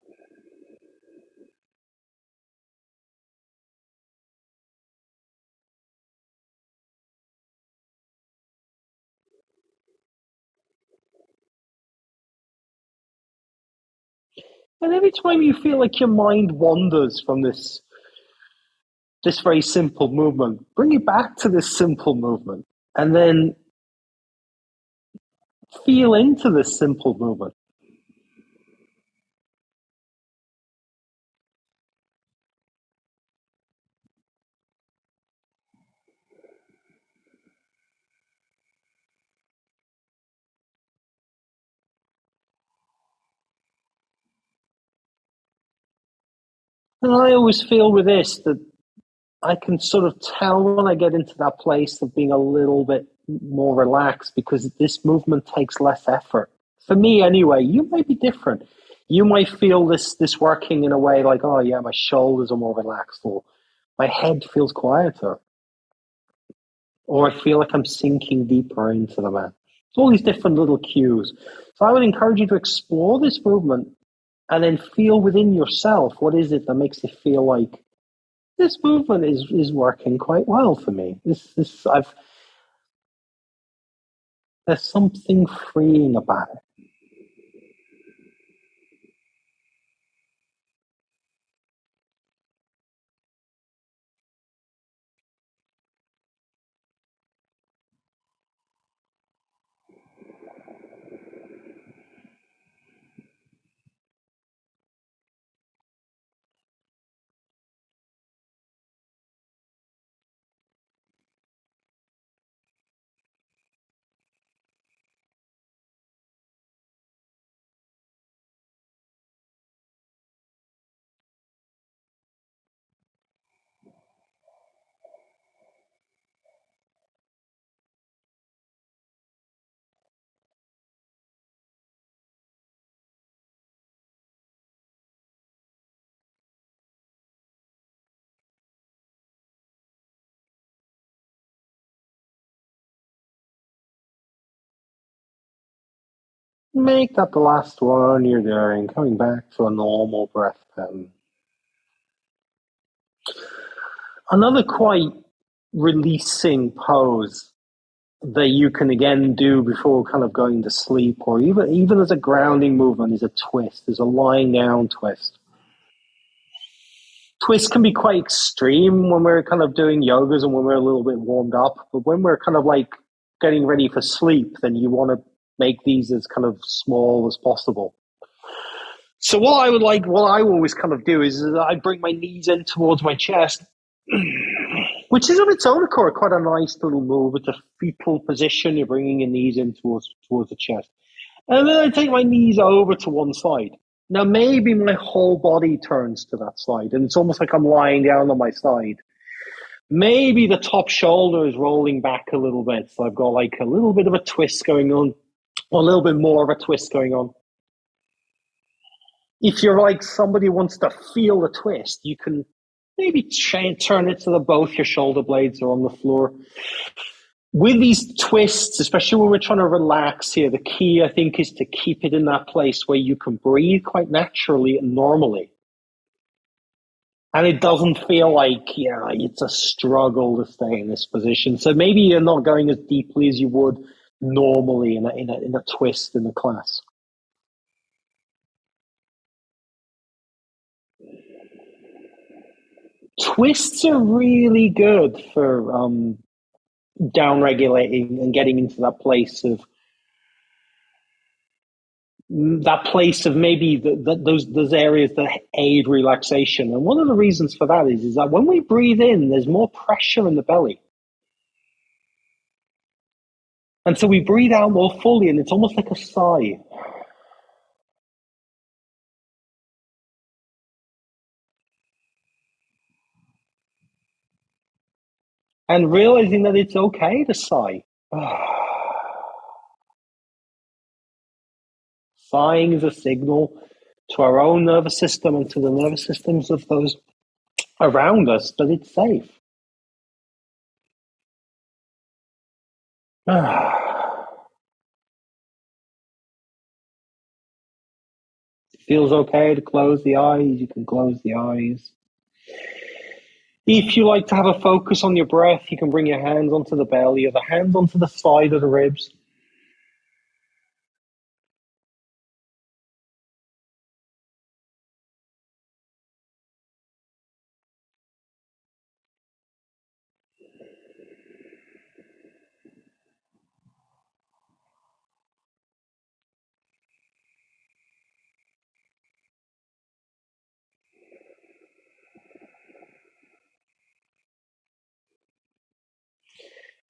And every time you feel like your mind wanders from this very simple movement, bring it back to this simple movement. And then feel into this simple movement. And I always feel with this that I can sort of tell when I get into that place of being a little bit more relaxed because this movement takes less effort. For me, anyway, you might be different. You might feel this working in a way like, oh yeah, my shoulders are more relaxed, or my head feels quieter, or I feel like I'm sinking deeper into the mat. It's all these different little cues. So I would encourage you to explore this movement and then feel within yourself what is it that makes you feel like this movement is working quite well for me. There's something freeing about it. Make that the last one you're doing, coming back to a normal breath pattern. Another quite releasing pose that you can again do before kind of going to sleep, or even as a grounding movement, is a twist. There's a lying down twist. Twists can be quite extreme when we're kind of doing yogas and when we're a little bit warmed up, but when we're kind of like getting ready for sleep, then you want to make these as kind of small as possible. So what I always kind of do is I bring my knees in towards my chest, which is on its own accord quite a nice little move. It's a fetal position. You're bringing your knees in towards the chest. And then I take my knees over to one side. Now, maybe my whole body turns to that side, and it's almost like I'm lying down on my side. Maybe the top shoulder is rolling back a little bit, so I've got like a little bit of a twist going on, or a little bit more of a twist going on. If you're like somebody who wants to feel the twist, you can maybe turn it so that both your shoulder blades are on the floor. With these twists, especially when we're trying to relax here, the key, I think, is to keep it in that place where you can breathe quite naturally and normally. And it doesn't feel like, it's a struggle to stay in this position. So maybe you're not going as deeply as you would normally in a twist in the class. Twists are really good for down regulating and getting into that place of maybe those areas that aid relaxation. And one of the reasons for that is that when we breathe in, there's more pressure in the belly. And so we breathe out more fully, and it's almost like a sigh. And realizing that it's okay to sigh. Sighing is a signal to our own nervous system and to the nervous systems of those around us that it's safe. It feels okay to close the eyes. You can close the eyes. If you like to have a focus on your breath, you can bring your hands onto the belly or the hands onto the side of the ribs.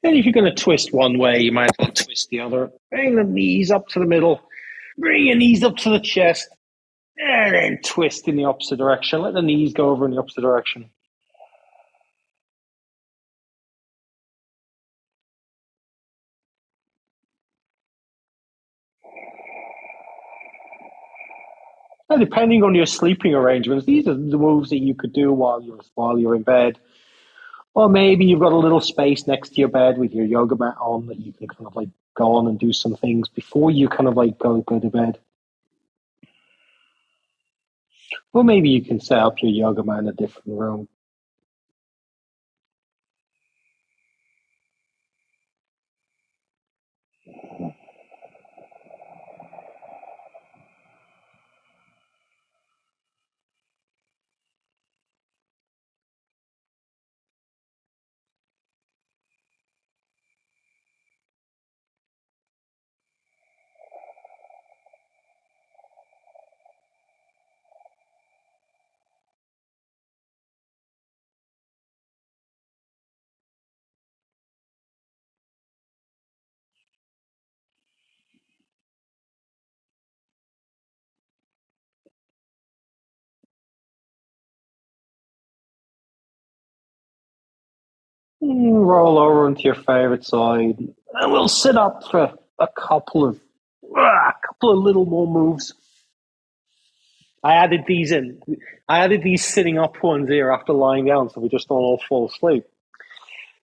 And if you're going to twist one way, you might as well twist the other. Bring the knees up to the middle. Bring your knees up to the chest. And then twist in the opposite direction. Let the knees go over in the opposite direction. And depending on your sleeping arrangements, these are the moves that you could do while you're in bed. Or maybe you've got a little space next to your bed with your yoga mat on that you can kind of like go on and do some things before you kind of like go to bed. Or maybe you can set up your yoga mat in a different room. Roll over into your favorite side, and we'll sit up for a couple of little more moves. I added these in. I added these sitting up ones here after lying down, so we just don't all fall asleep.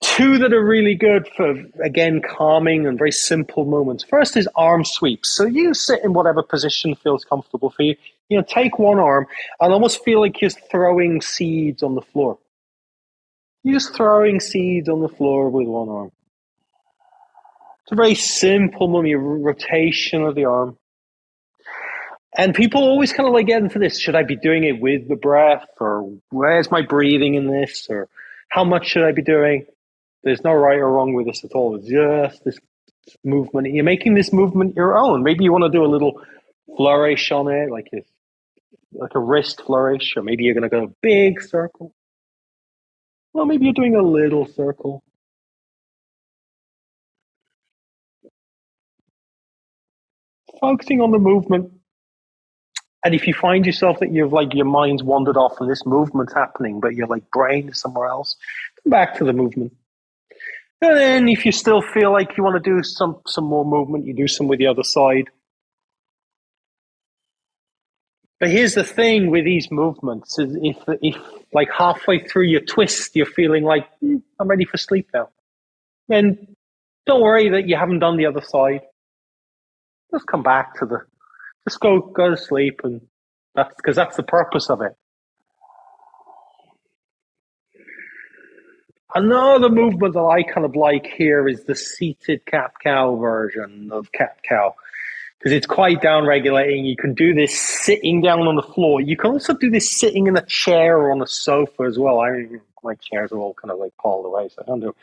Two that are really good for, again, calming and very simple moments. First is arm sweeps. So you sit in whatever position feels comfortable for you. You know, take one arm and almost feel like you're throwing seeds on the floor. You're just throwing seeds on the floor with one arm. It's a very simple rotation of the arm. And people always kind of like get into this. Should I be doing it with the breath? Or where's my breathing in this? Or how much should I be doing? There's no right or wrong with this at all. It's just this movement. You're making this movement your own. Maybe you want to do a little flourish on it, like a wrist flourish, or maybe you're going to go a big circle. Well, maybe you're doing a little circle. Focusing on the movement. And if you find yourself that you've like your mind's wandered off and this movement's happening, but your like brain is somewhere else, come back to the movement. And then if you still feel like you want to do some more movement, you do some with the other side. But here's the thing with these movements: is if like halfway through your twist, you're feeling like I'm ready for sleep now, then don't worry that you haven't done the other side. Just come back to just go to sleep, and that's the purpose of it. Another movement that I kind of like here is the seated cat cow version of cat cow because it's quite down regulating. You can do this sitting down on the floor. You can also do this sitting in a chair or on a sofa as well. My chairs are all kind of like pulled away, so I don't do.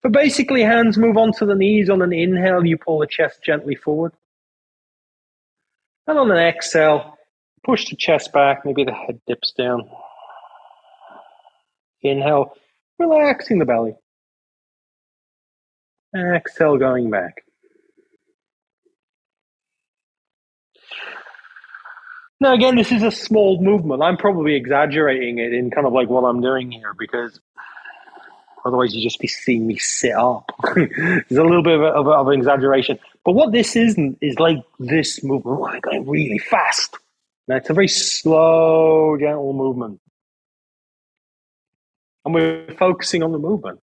But basically, hands move onto the knees. On an inhale, you pull the chest gently forward, and on an exhale, push the chest back. Maybe the head dips down. Inhale, relaxing the belly. Exhale, going back. Now, again, this is a small movement. I'm probably exaggerating it in kind of like what I'm doing here because otherwise you just be seeing me sit up. There's a little bit of an exaggeration. But what this isn't is like this movement, like going really fast. Now, it's a very slow, gentle movement. And we're focusing on the movement.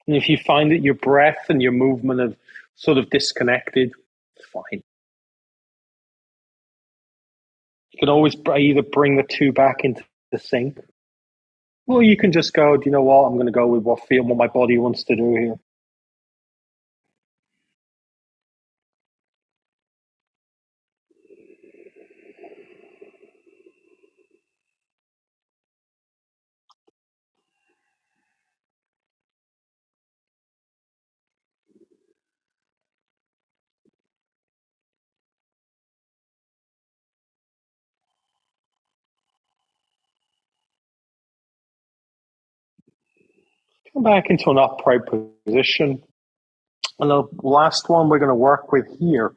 And if you find that your breath and your movement have sort of disconnected, it's fine. You can always either bring the two back into the sync, or you can just go, do you know what? I'm going to go with what my body wants to do here. Come back into an upright position. And the last one we're going to work with here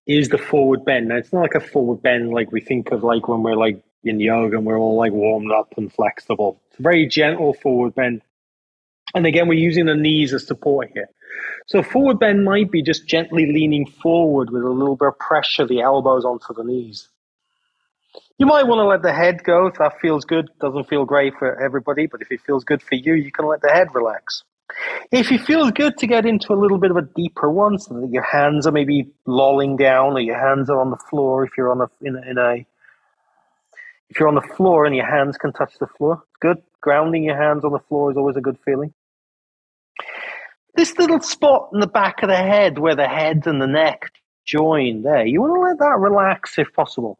is the forward bend. Now, it's not like a forward bend like we think of like when we're like in yoga and we're all like warmed up and flexible. It's a very gentle forward bend. And again, we're using the knees as support here. So forward bend might be just gently leaning forward with a little bit of pressure, the elbows onto the knees. You might want to let the head go if that feels good. Doesn't feel great for everybody, but if it feels good for you, you can let the head relax. If it feels good to get into a little bit of a deeper one, so that your hands are maybe lolling down, or your hands are on the floor. If you're on if you're on the floor and your hands can touch the floor, it's good. Grounding your hands on the floor is always a good feeling. This little spot in the back of the head where the head and the neck join there, you want to let that relax if possible.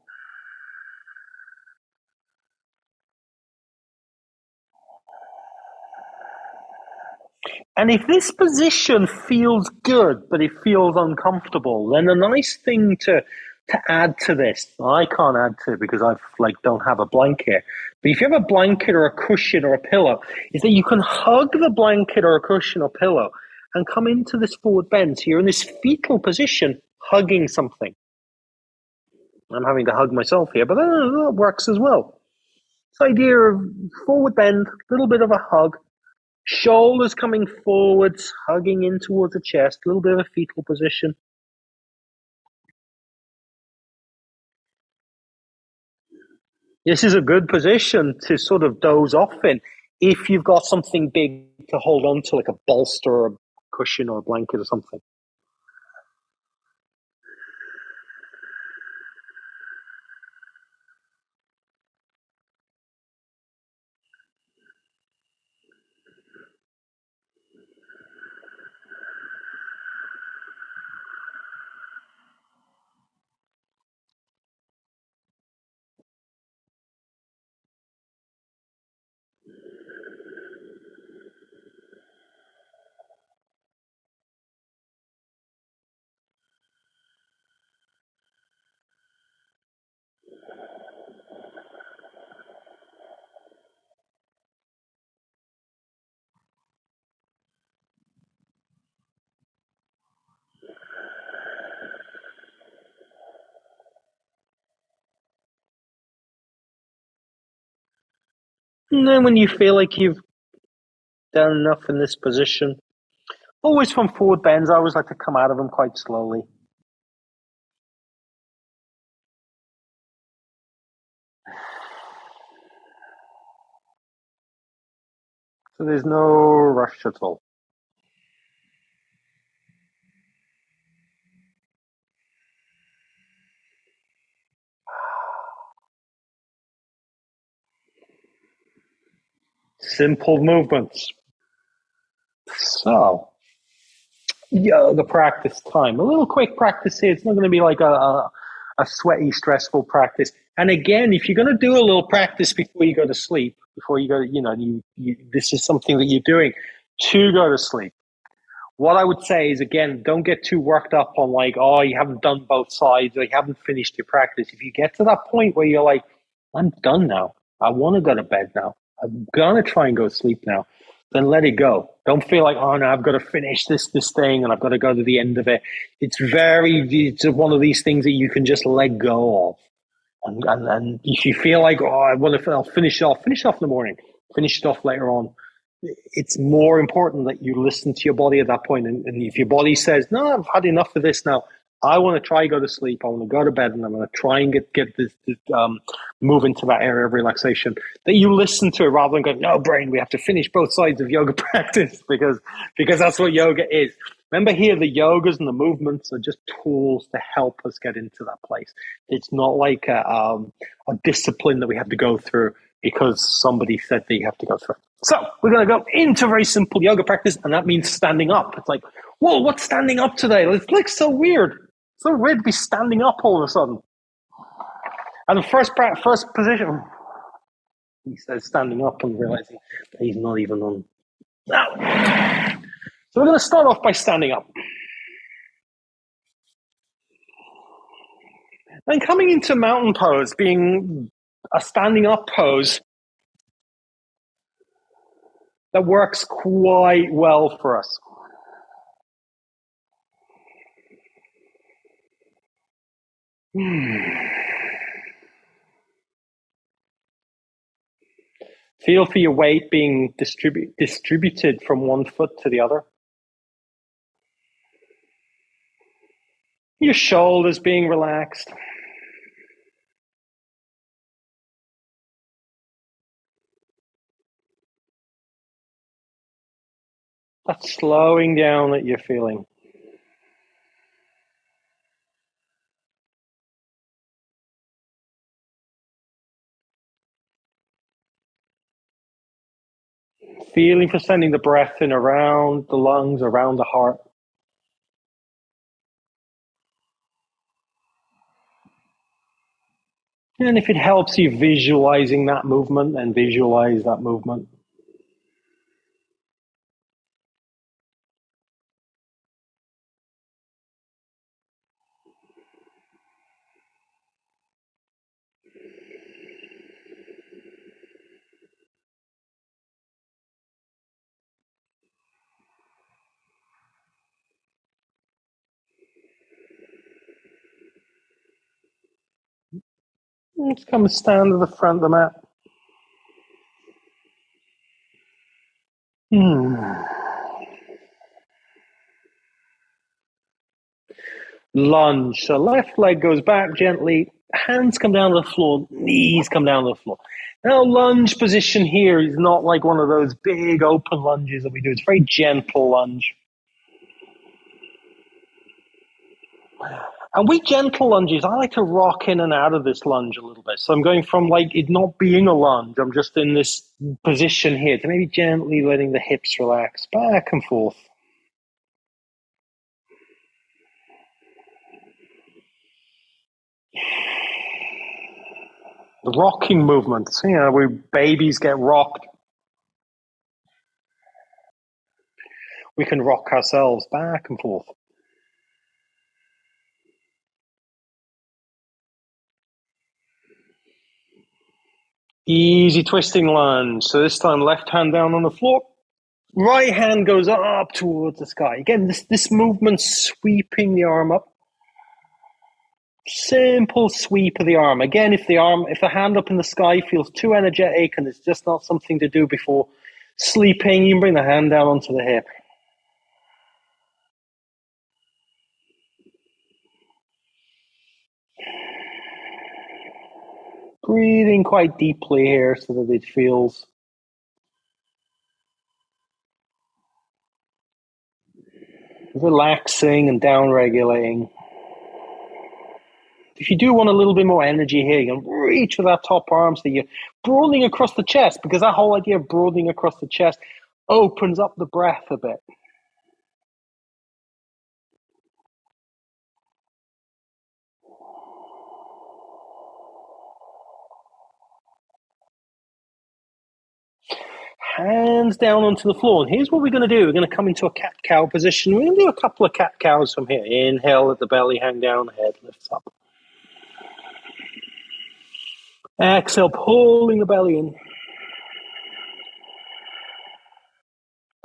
And if this position feels good, but it feels uncomfortable, then a nice thing to add to this, I can't add to it because I don't have a blanket. But if you have a blanket or a cushion or a pillow, is that you can hug the blanket or a cushion or pillow and come into this forward bend. So you're in this fetal position, hugging something. I'm having to hug myself here, but that works as well. This idea of forward bend, a little bit of a hug, shoulders coming forwards, hugging in towards the chest, a little bit of a fetal position. This is a good position to sort of doze off in if you've got something big to hold on to, like a bolster or a cushion or a blanket or something. And then when you feel like you've done enough in this position, always from forward bends, I always like to come out of them quite slowly. So there's no rush at all. Simple movements. So, yoga practice time. A little quick practice here. It's not going to be like a sweaty, stressful practice. And again, if you're going to do a little practice before you go to sleep, before you go, this is something that you're doing to go to sleep. What I would say is, again, don't get too worked up on like, oh, you haven't done both sides, or you haven't finished your practice. If you get to that point where you're like, I'm done now, I want to go to bed now, I'm going to try and go to sleep now, then let it go. Don't feel like, oh, no, I've got to finish this thing and I've got to go to the end of it. It's one of these things that you can just let go of. And if you feel like, I'll finish it off in the morning, finish it off later on. It's more important that you listen to your body at that point. And if your body says, no, I've had enough of this now, I want to try to go to sleep, I want to go to bed, and I'm going to try and get this move into that area of relaxation, that you listen to it rather than go, no, brain, we have to finish both sides of yoga practice because that's what yoga is. Remember here, the yogas and the movements are just tools to help us get into that place. It's not like a discipline that we have to go through because somebody said that you have to go through. So we're going to go into very simple yoga practice, and that means standing up. It's like, whoa, what's standing up today? It's like so weird. So weird to be standing up all of a sudden. And the first position, he says standing up and realizing that he's not even on. Now, so we're going to start off by standing up. Then coming into mountain pose, being a standing up pose that works quite well for us. Feel for your weight being distributed from one foot to the other. Your shoulders being relaxed. That slowing down that you're feeling. Feeling for sending the breath in around the lungs, around the heart. And if it helps you, visualizing that movement and visualize that movement. Let's come and stand at the front of the mat. Lunge. So left leg goes back gently. Hands come down to the floor. Knees come down to the floor. Now, lunge position here is not like one of those big open lunges that we do. It's a very gentle lunge. And with gentle lunges, I like to rock in and out of this lunge a little bit. So I'm going from like it not being a lunge, I'm just in this position here to maybe gently letting the hips relax back and forth. The rocking movements, where babies get rocked. We can rock ourselves back and forth. Easy twisting lunge. So this time, left hand down on the floor. Right hand goes up towards the sky. Again, this movement sweeping the arm up. Simple sweep of the arm. Again, if the hand up in the sky feels too energetic and it's just not something to do before sleeping, you can bring the hand down onto the hip. Breathing quite deeply here so that it feels relaxing and down-regulating. If you do want a little bit more energy here, you can reach with that top arm so you're broadening across the chest, because that whole idea of broadening across the chest opens up the breath a bit. Hands down onto the floor. And here's what we're going to do. We're going to come into a cat-cow position. We're going to do a couple of cat-cows from here. Inhale, let the belly hang down, head lifts up. Exhale, pulling the belly in.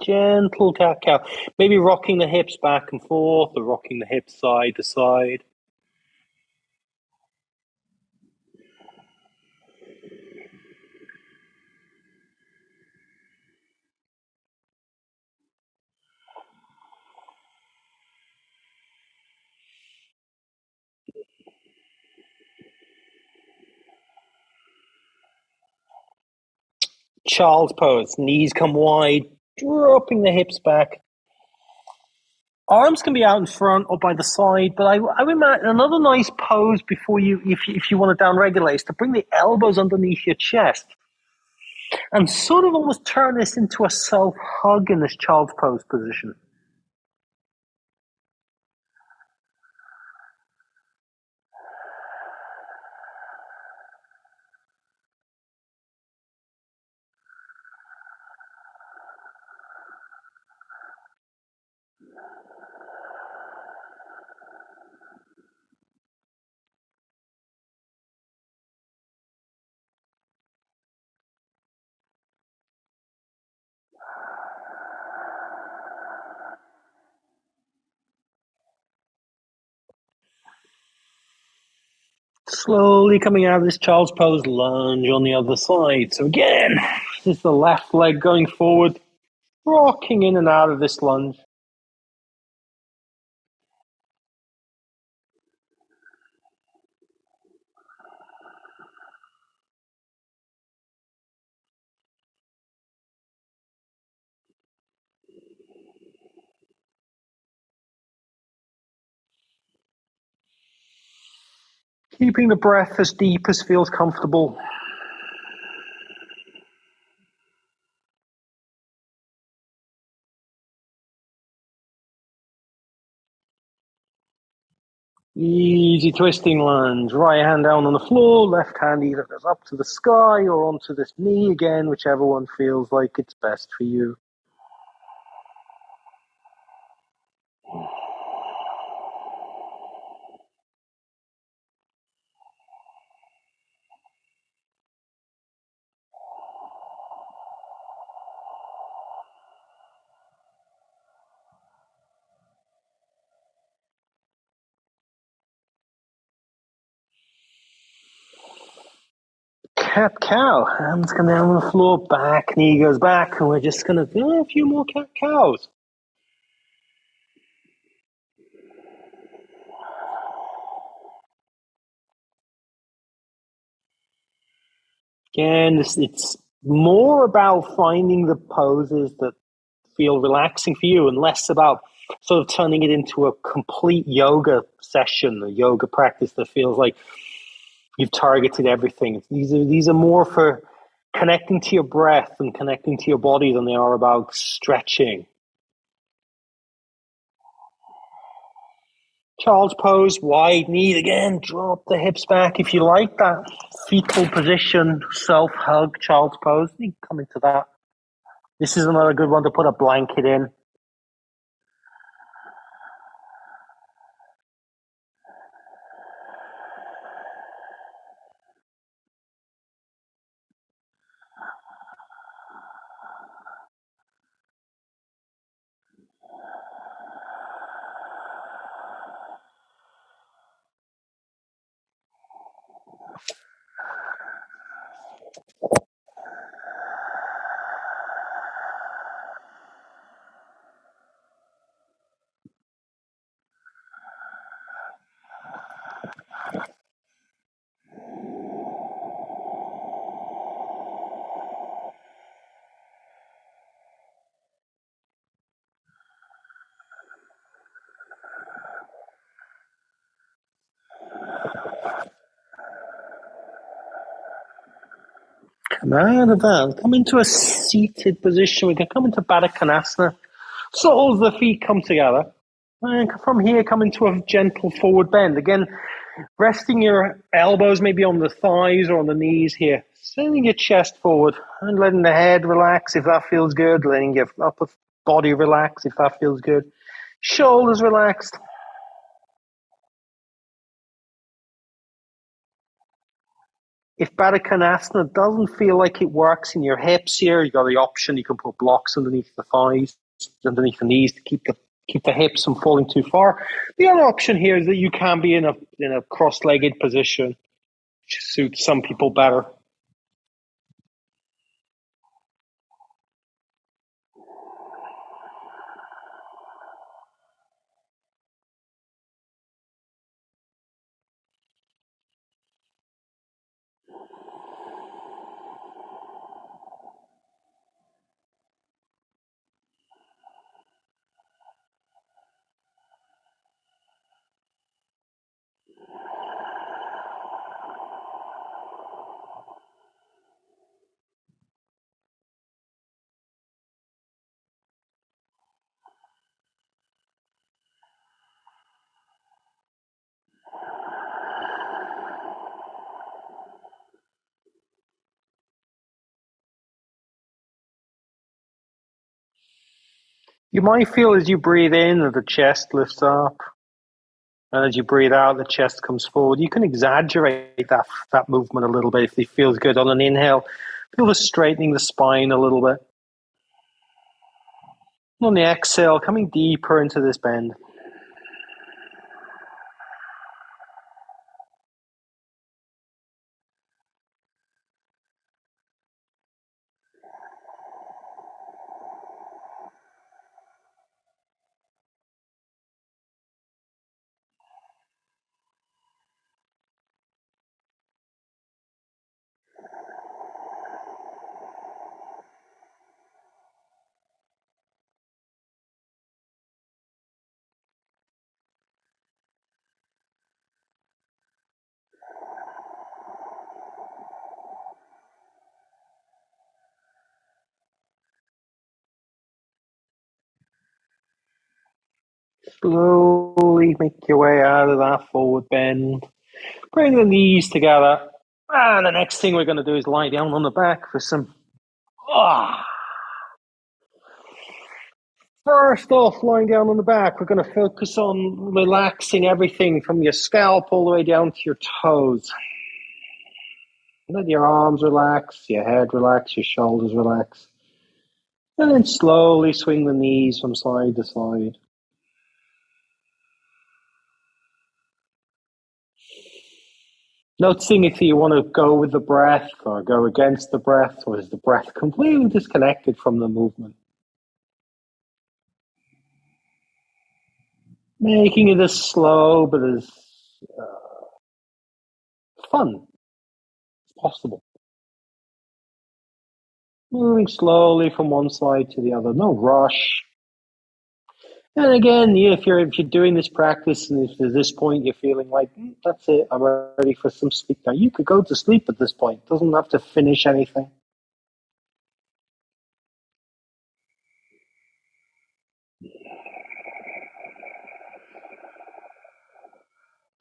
Gentle cat-cow. Maybe rocking the hips back and forth or rocking the hips side to side. Child's pose. Knees come wide, dropping the hips back. Arms can be out in front or by the side, but I would imagine another nice pose before you, if you want to down-regulate, is to bring the elbows underneath your chest and sort of almost turn this into a self-hug in this child's pose position. Slowly coming out of this child's pose, lunge on the other side. So again, this is the left leg going forward, rocking in and out of this lunge. Keeping the breath as deep as feels comfortable. Easy twisting lunge. Right hand down on the floor, left hand either goes up to the sky or onto this knee again, whichever one feels like it's best for you. Cat-cow. Hands come down on the floor, back knee goes back, and we're just going to do a few more cat-cows. Again, it's more about finding the poses that feel relaxing for you and less about sort of turning it into a complete yoga session, a yoga practice that feels like you've targeted everything. These are more for connecting to your breath and connecting to your body than they are about stretching. Child's pose, wide knee again, drop the hips back. If you like that fetal position, self-hug, child's pose, you can come into that. This is another good one to put a blanket in. Come out of that. Come into a seated position. We can come into Baddha Konasana. Soles of the feet come together. And from here, come into a gentle forward bend. Again, Resting your elbows maybe on the thighs or on the knees here. Sending your chest forward and letting the head relax if that feels good. Letting your upper body relax if that feels good. Shoulders relaxed. If Baddha Konasana doesn't feel like it works in your hips here, you got the option. You can put blocks underneath the thighs, underneath the knees to keep the hips from falling too far. The other option here is that you can be in a cross-legged position, which suits some people better. You might feel as you breathe in that the chest lifts up, and as you breathe out, the chest comes forward. You can exaggerate that movement a little bit if it feels good. On an inhale, feel the straightening the spine a little bit. On the exhale, coming deeper into this bend. Slowly make your way out of that forward bend. Bring the knees together. And the next thing we're going to do is lie down on the back for some. Ah. First off, lying down on the back, we're going to focus on relaxing everything from your scalp all the way down to your toes. Let your arms relax, your head relax, your shoulders relax. And then slowly swing the knees from side to side. Noticing if you want to go with the breath or go against the breath, or is the breath completely disconnected from the movement? Making it as slow but as fun as possible. Moving slowly from one side to the other, no rush. And again, if you're doing this practice, and if at this point you're feeling like that's it, I'm ready for some sleep now, you could go to sleep at this point. It doesn't have to finish anything.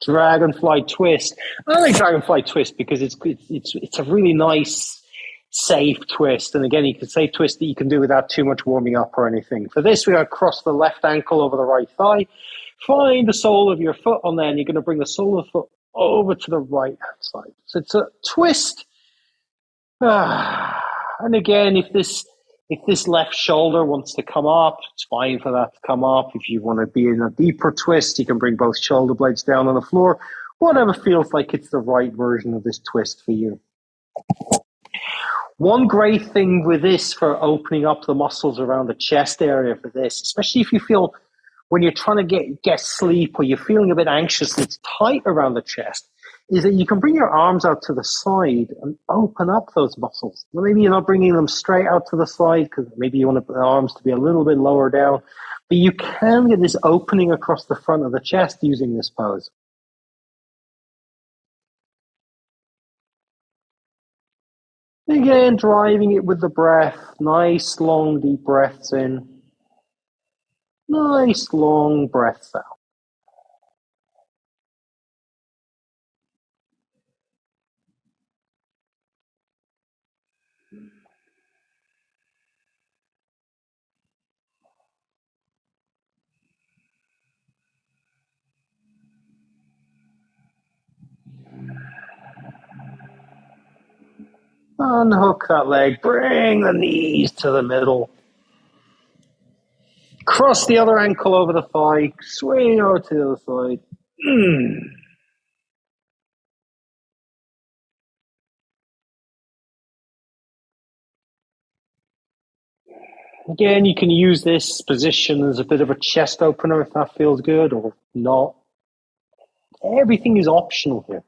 Dragonfly twist. I like dragonfly twist because it's a really nice, safe twist. And again, it's a safe twist that you can do without too much warming up or anything. For this, we're going to cross the left ankle over the right thigh. Find the sole of your foot on there, and you're going to bring the sole of the foot over to the right hand side. So it's a twist. And again, if this left shoulder wants to come up, it's fine for that to come up. If you want to be in a deeper twist, you can bring both shoulder blades down on the floor. Whatever feels like it's the right version of this twist for you. One great thing with this for opening up the muscles around the chest area for this, especially if you feel when you're trying to get sleep or you're feeling a bit anxious and it's tight around the chest, is that you can bring your arms out to the side and open up those muscles. Well, maybe you're not bringing them straight out to the side because maybe you want the arms to be a little bit lower down, but you can get this opening across the front of the chest using this pose. Again, driving it with the breath. Nice, long, deep breaths in. Nice, long breaths out. Unhook that leg. Bring the knees to the middle. Cross the other ankle over the thigh. Swing over to the other side. Again, you can use this position as a bit of a chest opener if that feels good or not. Everything is optional here.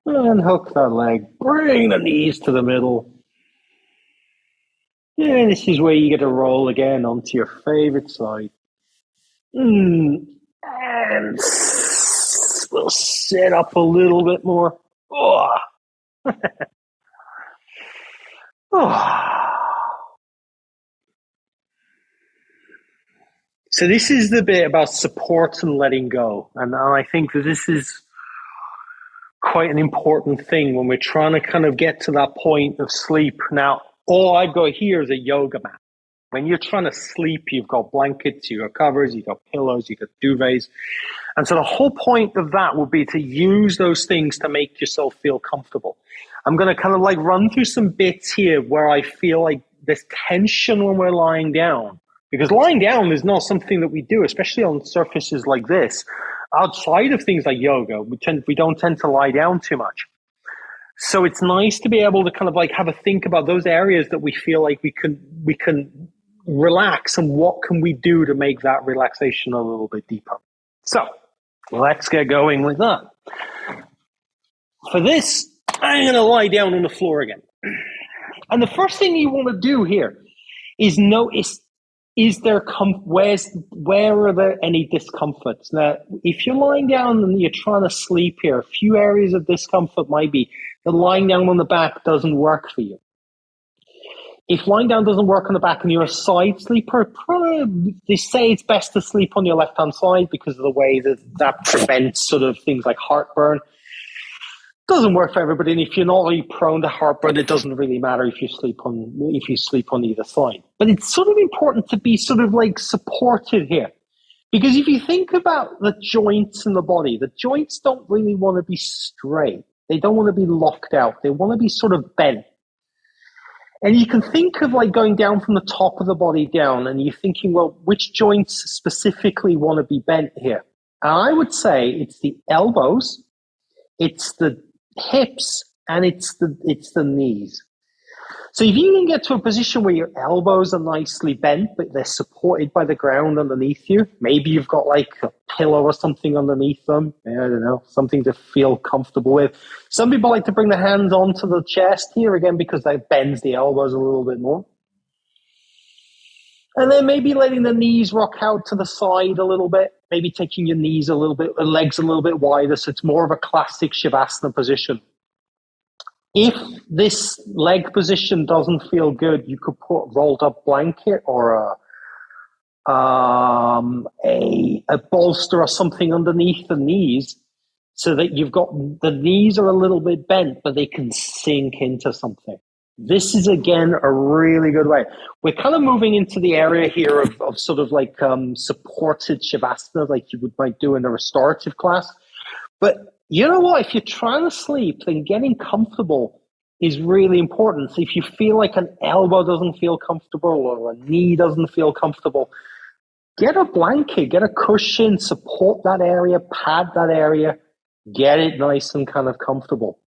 And hook that leg. Bring the knees to the middle. Yeah, this is where you get to roll again onto your favorite side. And we'll sit up a little bit more. Oh. So this is the bit about support and letting go. And I think that this is quite an important thing when we're trying to kind of get to that point of sleep. Now, all I've got here is a yoga mat. When you're trying to sleep, you've got blankets, you've got covers, you've got pillows, you've got duvets. And so the whole point of that will be to use those things to make yourself feel comfortable. I'm going to kind of like run through some bits here where I feel like there's tension when we're lying down. Because lying down is not something that we do, especially on surfaces like this. Outside of things like yoga, we don't tend to lie down too much. So it's nice to be able to kind of like have a think about those areas that we feel like we can relax, and what can we do to make that relaxation a little bit deeper. So let's get going with that. For this, I'm going to lie down on the floor again. And the first thing you want to do here is notice, where are there any discomforts? Now, if you're lying down and you're trying to sleep here, a few areas of discomfort might be that lying down on the back doesn't work for you. If lying down doesn't work on the back and you're a side sleeper, they say it's best to sleep on your left-hand side because of the way that prevents sort of things like heartburn. Doesn't work for everybody, and if you're not really prone to heartburn, it doesn't really matter if you sleep on either side. But it's sort of important to be sort of like supported here, because if you think about the joints in the body, the joints don't really want to be straight. They don't want to be locked out. They want to be sort of bent. And you can think of like going down from the top of the body down, and you're thinking, well, which joints specifically want to be bent here? And I would say it's the elbows, it's the hips, and it's the knees. So if you can get to a position where your elbows are nicely bent, but they're supported by the ground underneath you, maybe you've got like a pillow or something underneath them. I don't know, something to feel comfortable with. Some people like to bring the hands onto the chest here again because that bends the elbows a little bit more. And then maybe letting the knees rock out to the side a little bit, maybe taking your legs a little bit wider, so it's more of a classic Shavasana position. If this leg position doesn't feel good, you could put a rolled up blanket or a bolster or something underneath the knees, so that you've got the knees are a little bit bent, but they can sink into something. This is, again, a really good way. We're kind of moving into the area here of sort of like supported Shavasana, like you might do in a restorative class. But you know what? If you're trying to sleep, then getting comfortable is really important. So if you feel like an elbow doesn't feel comfortable or a knee doesn't feel comfortable, get a blanket, get a cushion, support that area, pad that area, get it nice and kind of comfortable.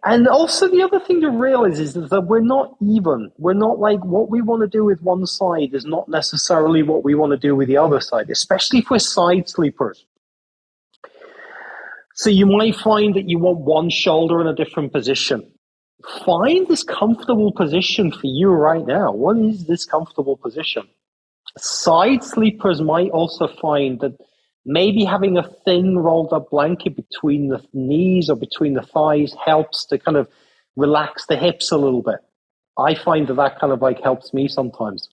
And also the other thing to realize is that we're not even. We're not like what we want to do with one side is not necessarily what we want to do with the other side, especially if we're side sleepers. So you might find that you want one shoulder in a different position. Find this comfortable position for you right now. What is this comfortable position? Side sleepers might also find that maybe having a thin rolled up blanket between the knees or between the thighs helps to kind of relax the hips a little bit. I find that kind of like helps me sometimes.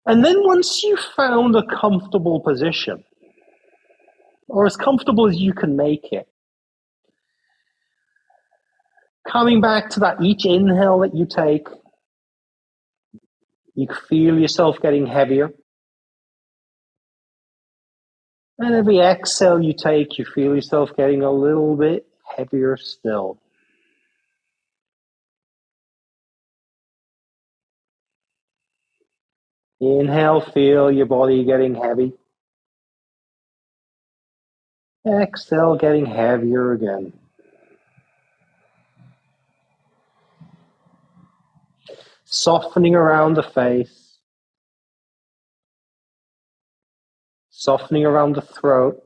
And then once you found a comfortable position, or as comfortable as you can make it, coming back to that each inhale that you take, you feel yourself getting heavier. And every exhale you take, you feel yourself getting a little bit heavier still. Inhale, feel your body getting heavy. Exhale, getting heavier again. Softening around the face. Softening around the throat.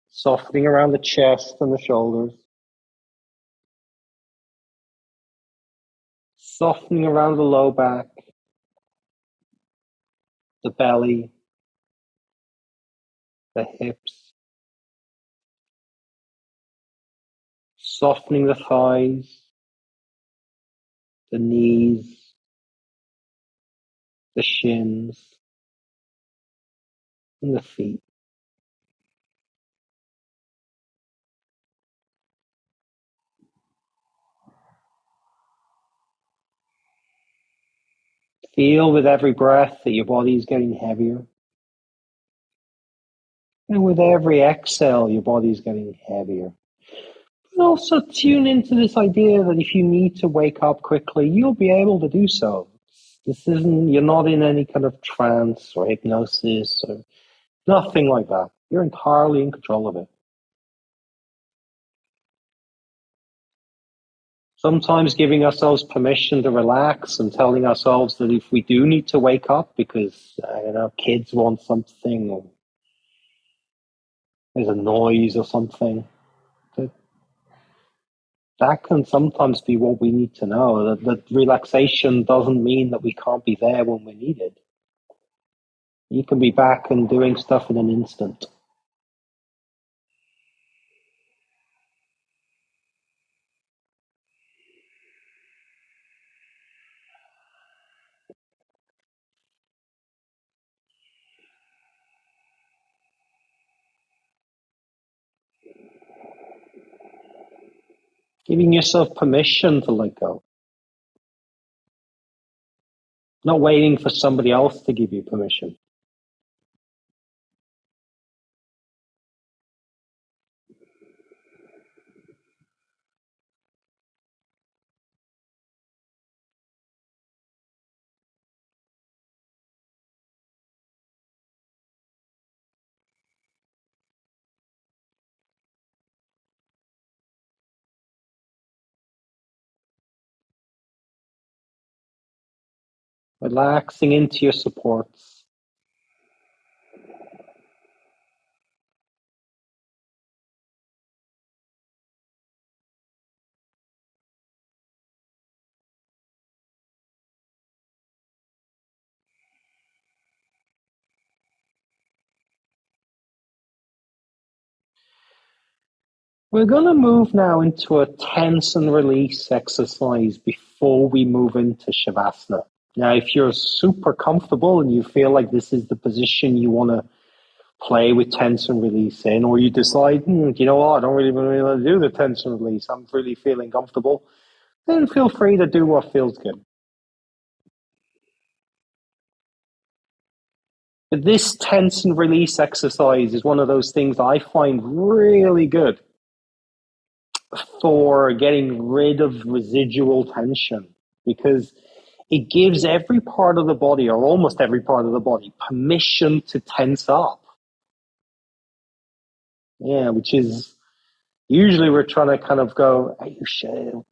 Softening around the chest and the shoulders. Softening around the low back. The belly. The hips. Softening the thighs. The knees. The shins. And the feet. Feel with every breath that your body is getting heavier. And with every exhale, your body is getting heavier. But also tune into this idea that if you need to wake up quickly, you'll be able to do so. You're not in any kind of trance or hypnosis or nothing like that. You're entirely in control of it. Sometimes giving ourselves permission to relax and telling ourselves that if we do need to wake up because, I don't know, kids want something or there's a noise or something, that can sometimes be what we need to know. That relaxation doesn't mean that we can't be there when we're needed. You can be back and doing stuff in an instant. Giving yourself permission to let go. Not waiting for somebody else to give you permission. Relaxing into your supports. We're going to move now into a tense and release exercise before we move into Shavasana. Now, if you're super comfortable and you feel like this is the position you want to play with tense and release in, or you decide, you know what, I don't really want to do the tense and release, I'm really feeling comfortable, then feel free to do what feels good. But this tense and release exercise is one of those things I find really good for getting rid of residual tension, because it gives every part of the body, or almost every part of the body, permission to tense up. Yeah, which is usually we're trying to kind of go, hey,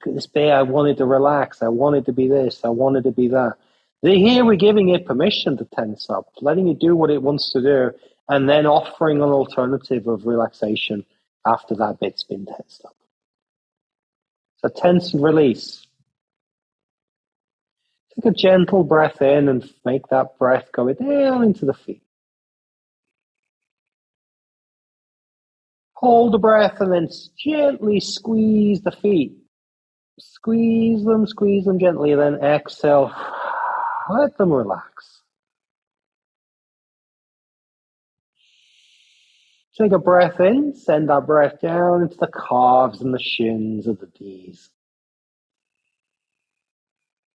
this day I wanted to relax, I wanted to be this, I wanted to be that. Here we're giving it permission to tense up, letting it do what it wants to do, and then offering an alternative of relaxation after that bit's been tensed up. So tense and release. Take a gentle breath in and make that breath go down into the feet. Hold the breath and then gently squeeze the feet. Squeeze them gently, and then exhale. Let them relax. Take a breath in, send that breath down into the calves and the shins of the knees.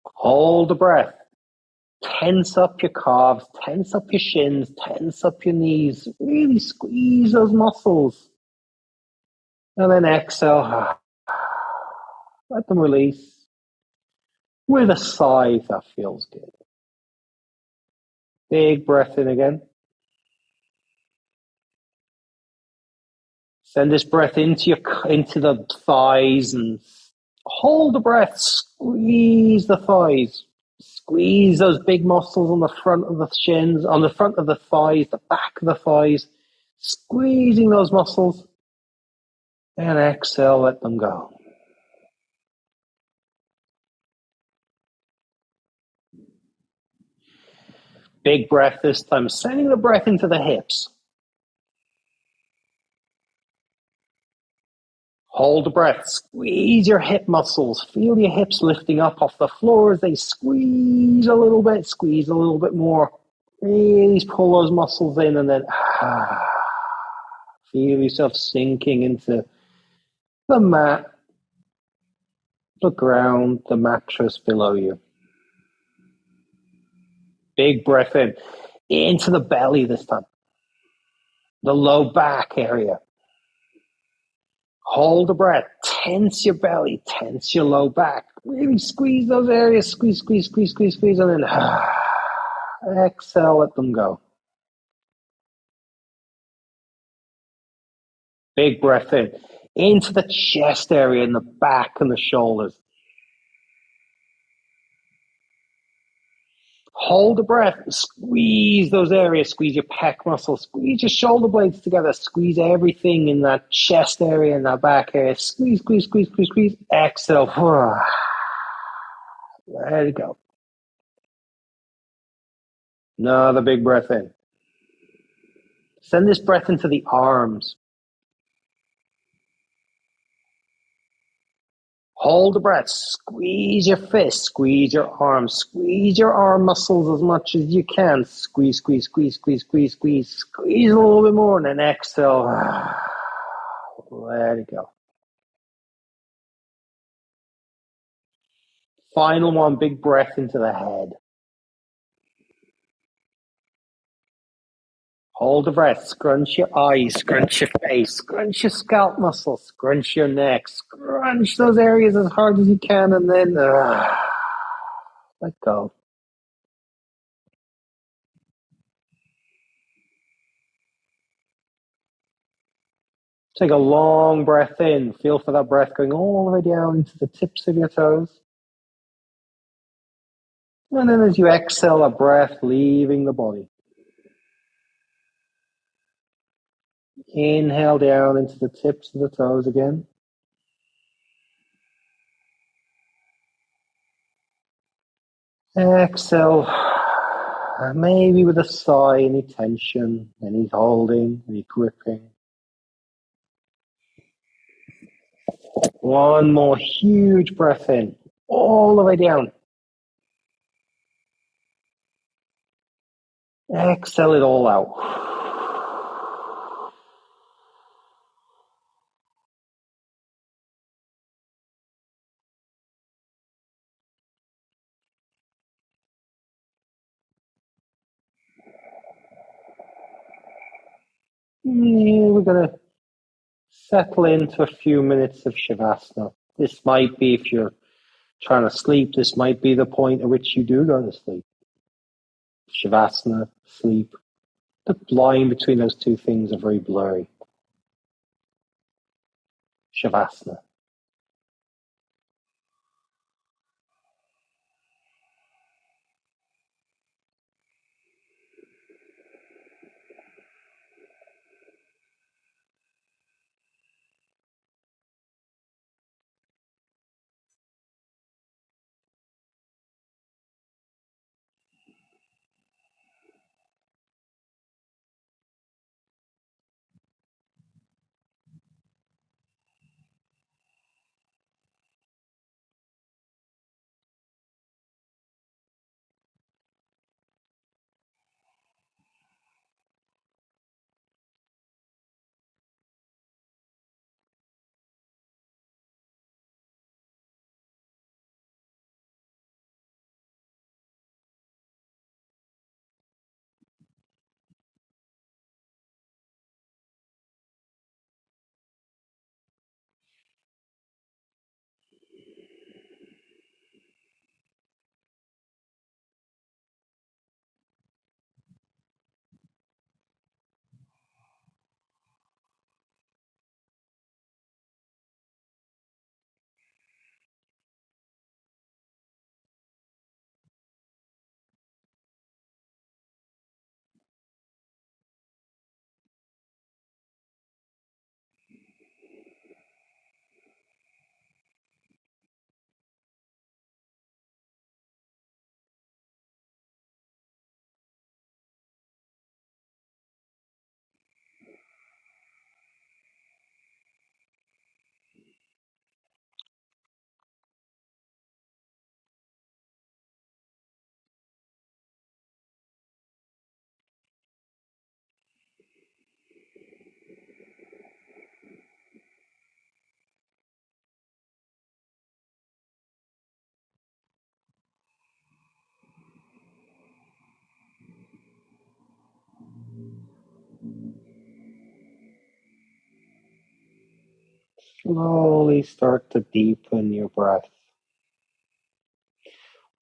Hold the breath. Tense up your calves, tense up your shins, tense up your knees. Really squeeze those muscles. And then exhale. Let them release. With a sigh if that feels good. Big breath in again. Send this breath into the thighs and hold the breath. Squeeze the thighs. Squeeze those big muscles on the front of the shins, on the front of the thighs, the back of the thighs. Squeezing those muscles. And exhale, let them go. Big breath this time, sending the breath into the hips. Hold the breath. Squeeze your hip muscles. Feel your hips lifting up off the floor as they squeeze a little bit more. Really pull those muscles in and then feel yourself sinking into the mat, the ground, the mattress below you. Big breath in. Into the belly this time. The low back area. Hold the breath. Tense your belly. Tense your low back. Really squeeze those areas. Squeeze. And then exhale, let them go. Big breath in. Into the chest area and the back and the shoulders. Hold the breath. Squeeze those areas. Squeeze your pec muscles. Squeeze your shoulder blades together. Squeeze everything in that chest area and that back area. Squeeze. Exhale. Let it go. Another big breath in. Send this breath into the arms. Hold the breath. Squeeze your fists. Squeeze your arms. Squeeze your arm muscles as much as you can. Squeeze. Squeeze a little bit more and then exhale. Let it go. Final one, big breath into the head. Hold the breath. Scrunch your eyes. Scrunch your face. Scrunch your scalp muscles. Scrunch your neck. Scrunch those areas as hard as you can and then let go. Take a long breath in. Feel for that breath going all the way down into the tips of your toes. And then as you exhale, a breath leaving the body. Inhale down into the tips of the toes again. Exhale, maybe with a sigh, any tension, any holding, any gripping. One more huge breath in, all the way down. Exhale it all out. We're going to settle into a few minutes of Shavasana. This might be, if you're trying to sleep, this might be the point at which you do go to sleep. Shavasana, sleep. The line between those two things are very blurry. Shavasana. Slowly start to deepen your breath.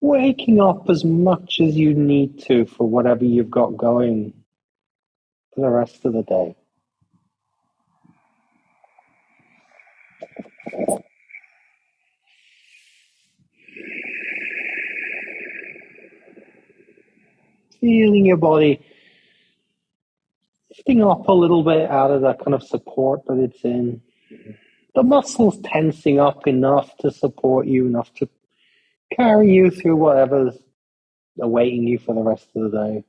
Waking up as much as you need to for whatever you've got going for the rest of the day. Feeling your body lifting up a little bit out of that kind of support that it's in. The muscles tensing up enough to support you, enough to carry you through whatever's awaiting you for the rest of the day.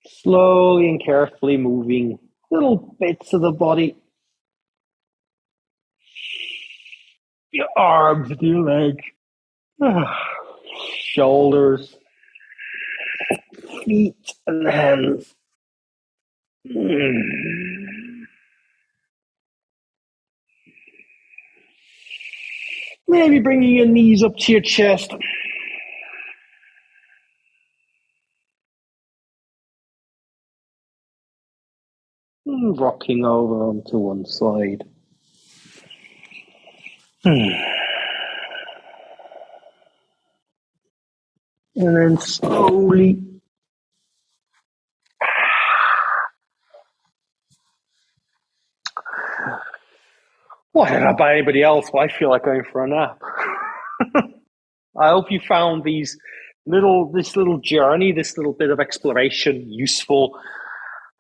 Slowly and carefully moving little bits of the body. Your arms and your legs. Shoulders. Feet and hands. Maybe bringing your knees up to your chest. Rocking over onto one side. And then slowly well, I don't know about anybody else, but I feel like going for a nap. I hope you found this little journey, this little bit of exploration useful.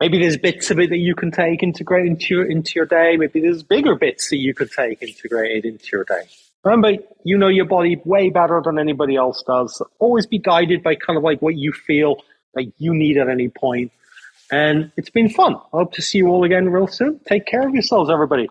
Maybe there's bits of it that you can take, integrate into your day. Maybe there's bigger bits that you could take, integrated into your day. Remember, you know your body way better than anybody else does. Always be guided by kind of like what you feel like you need at any point. And it's been fun. I hope to see you all again real soon. Take care of yourselves, everybody.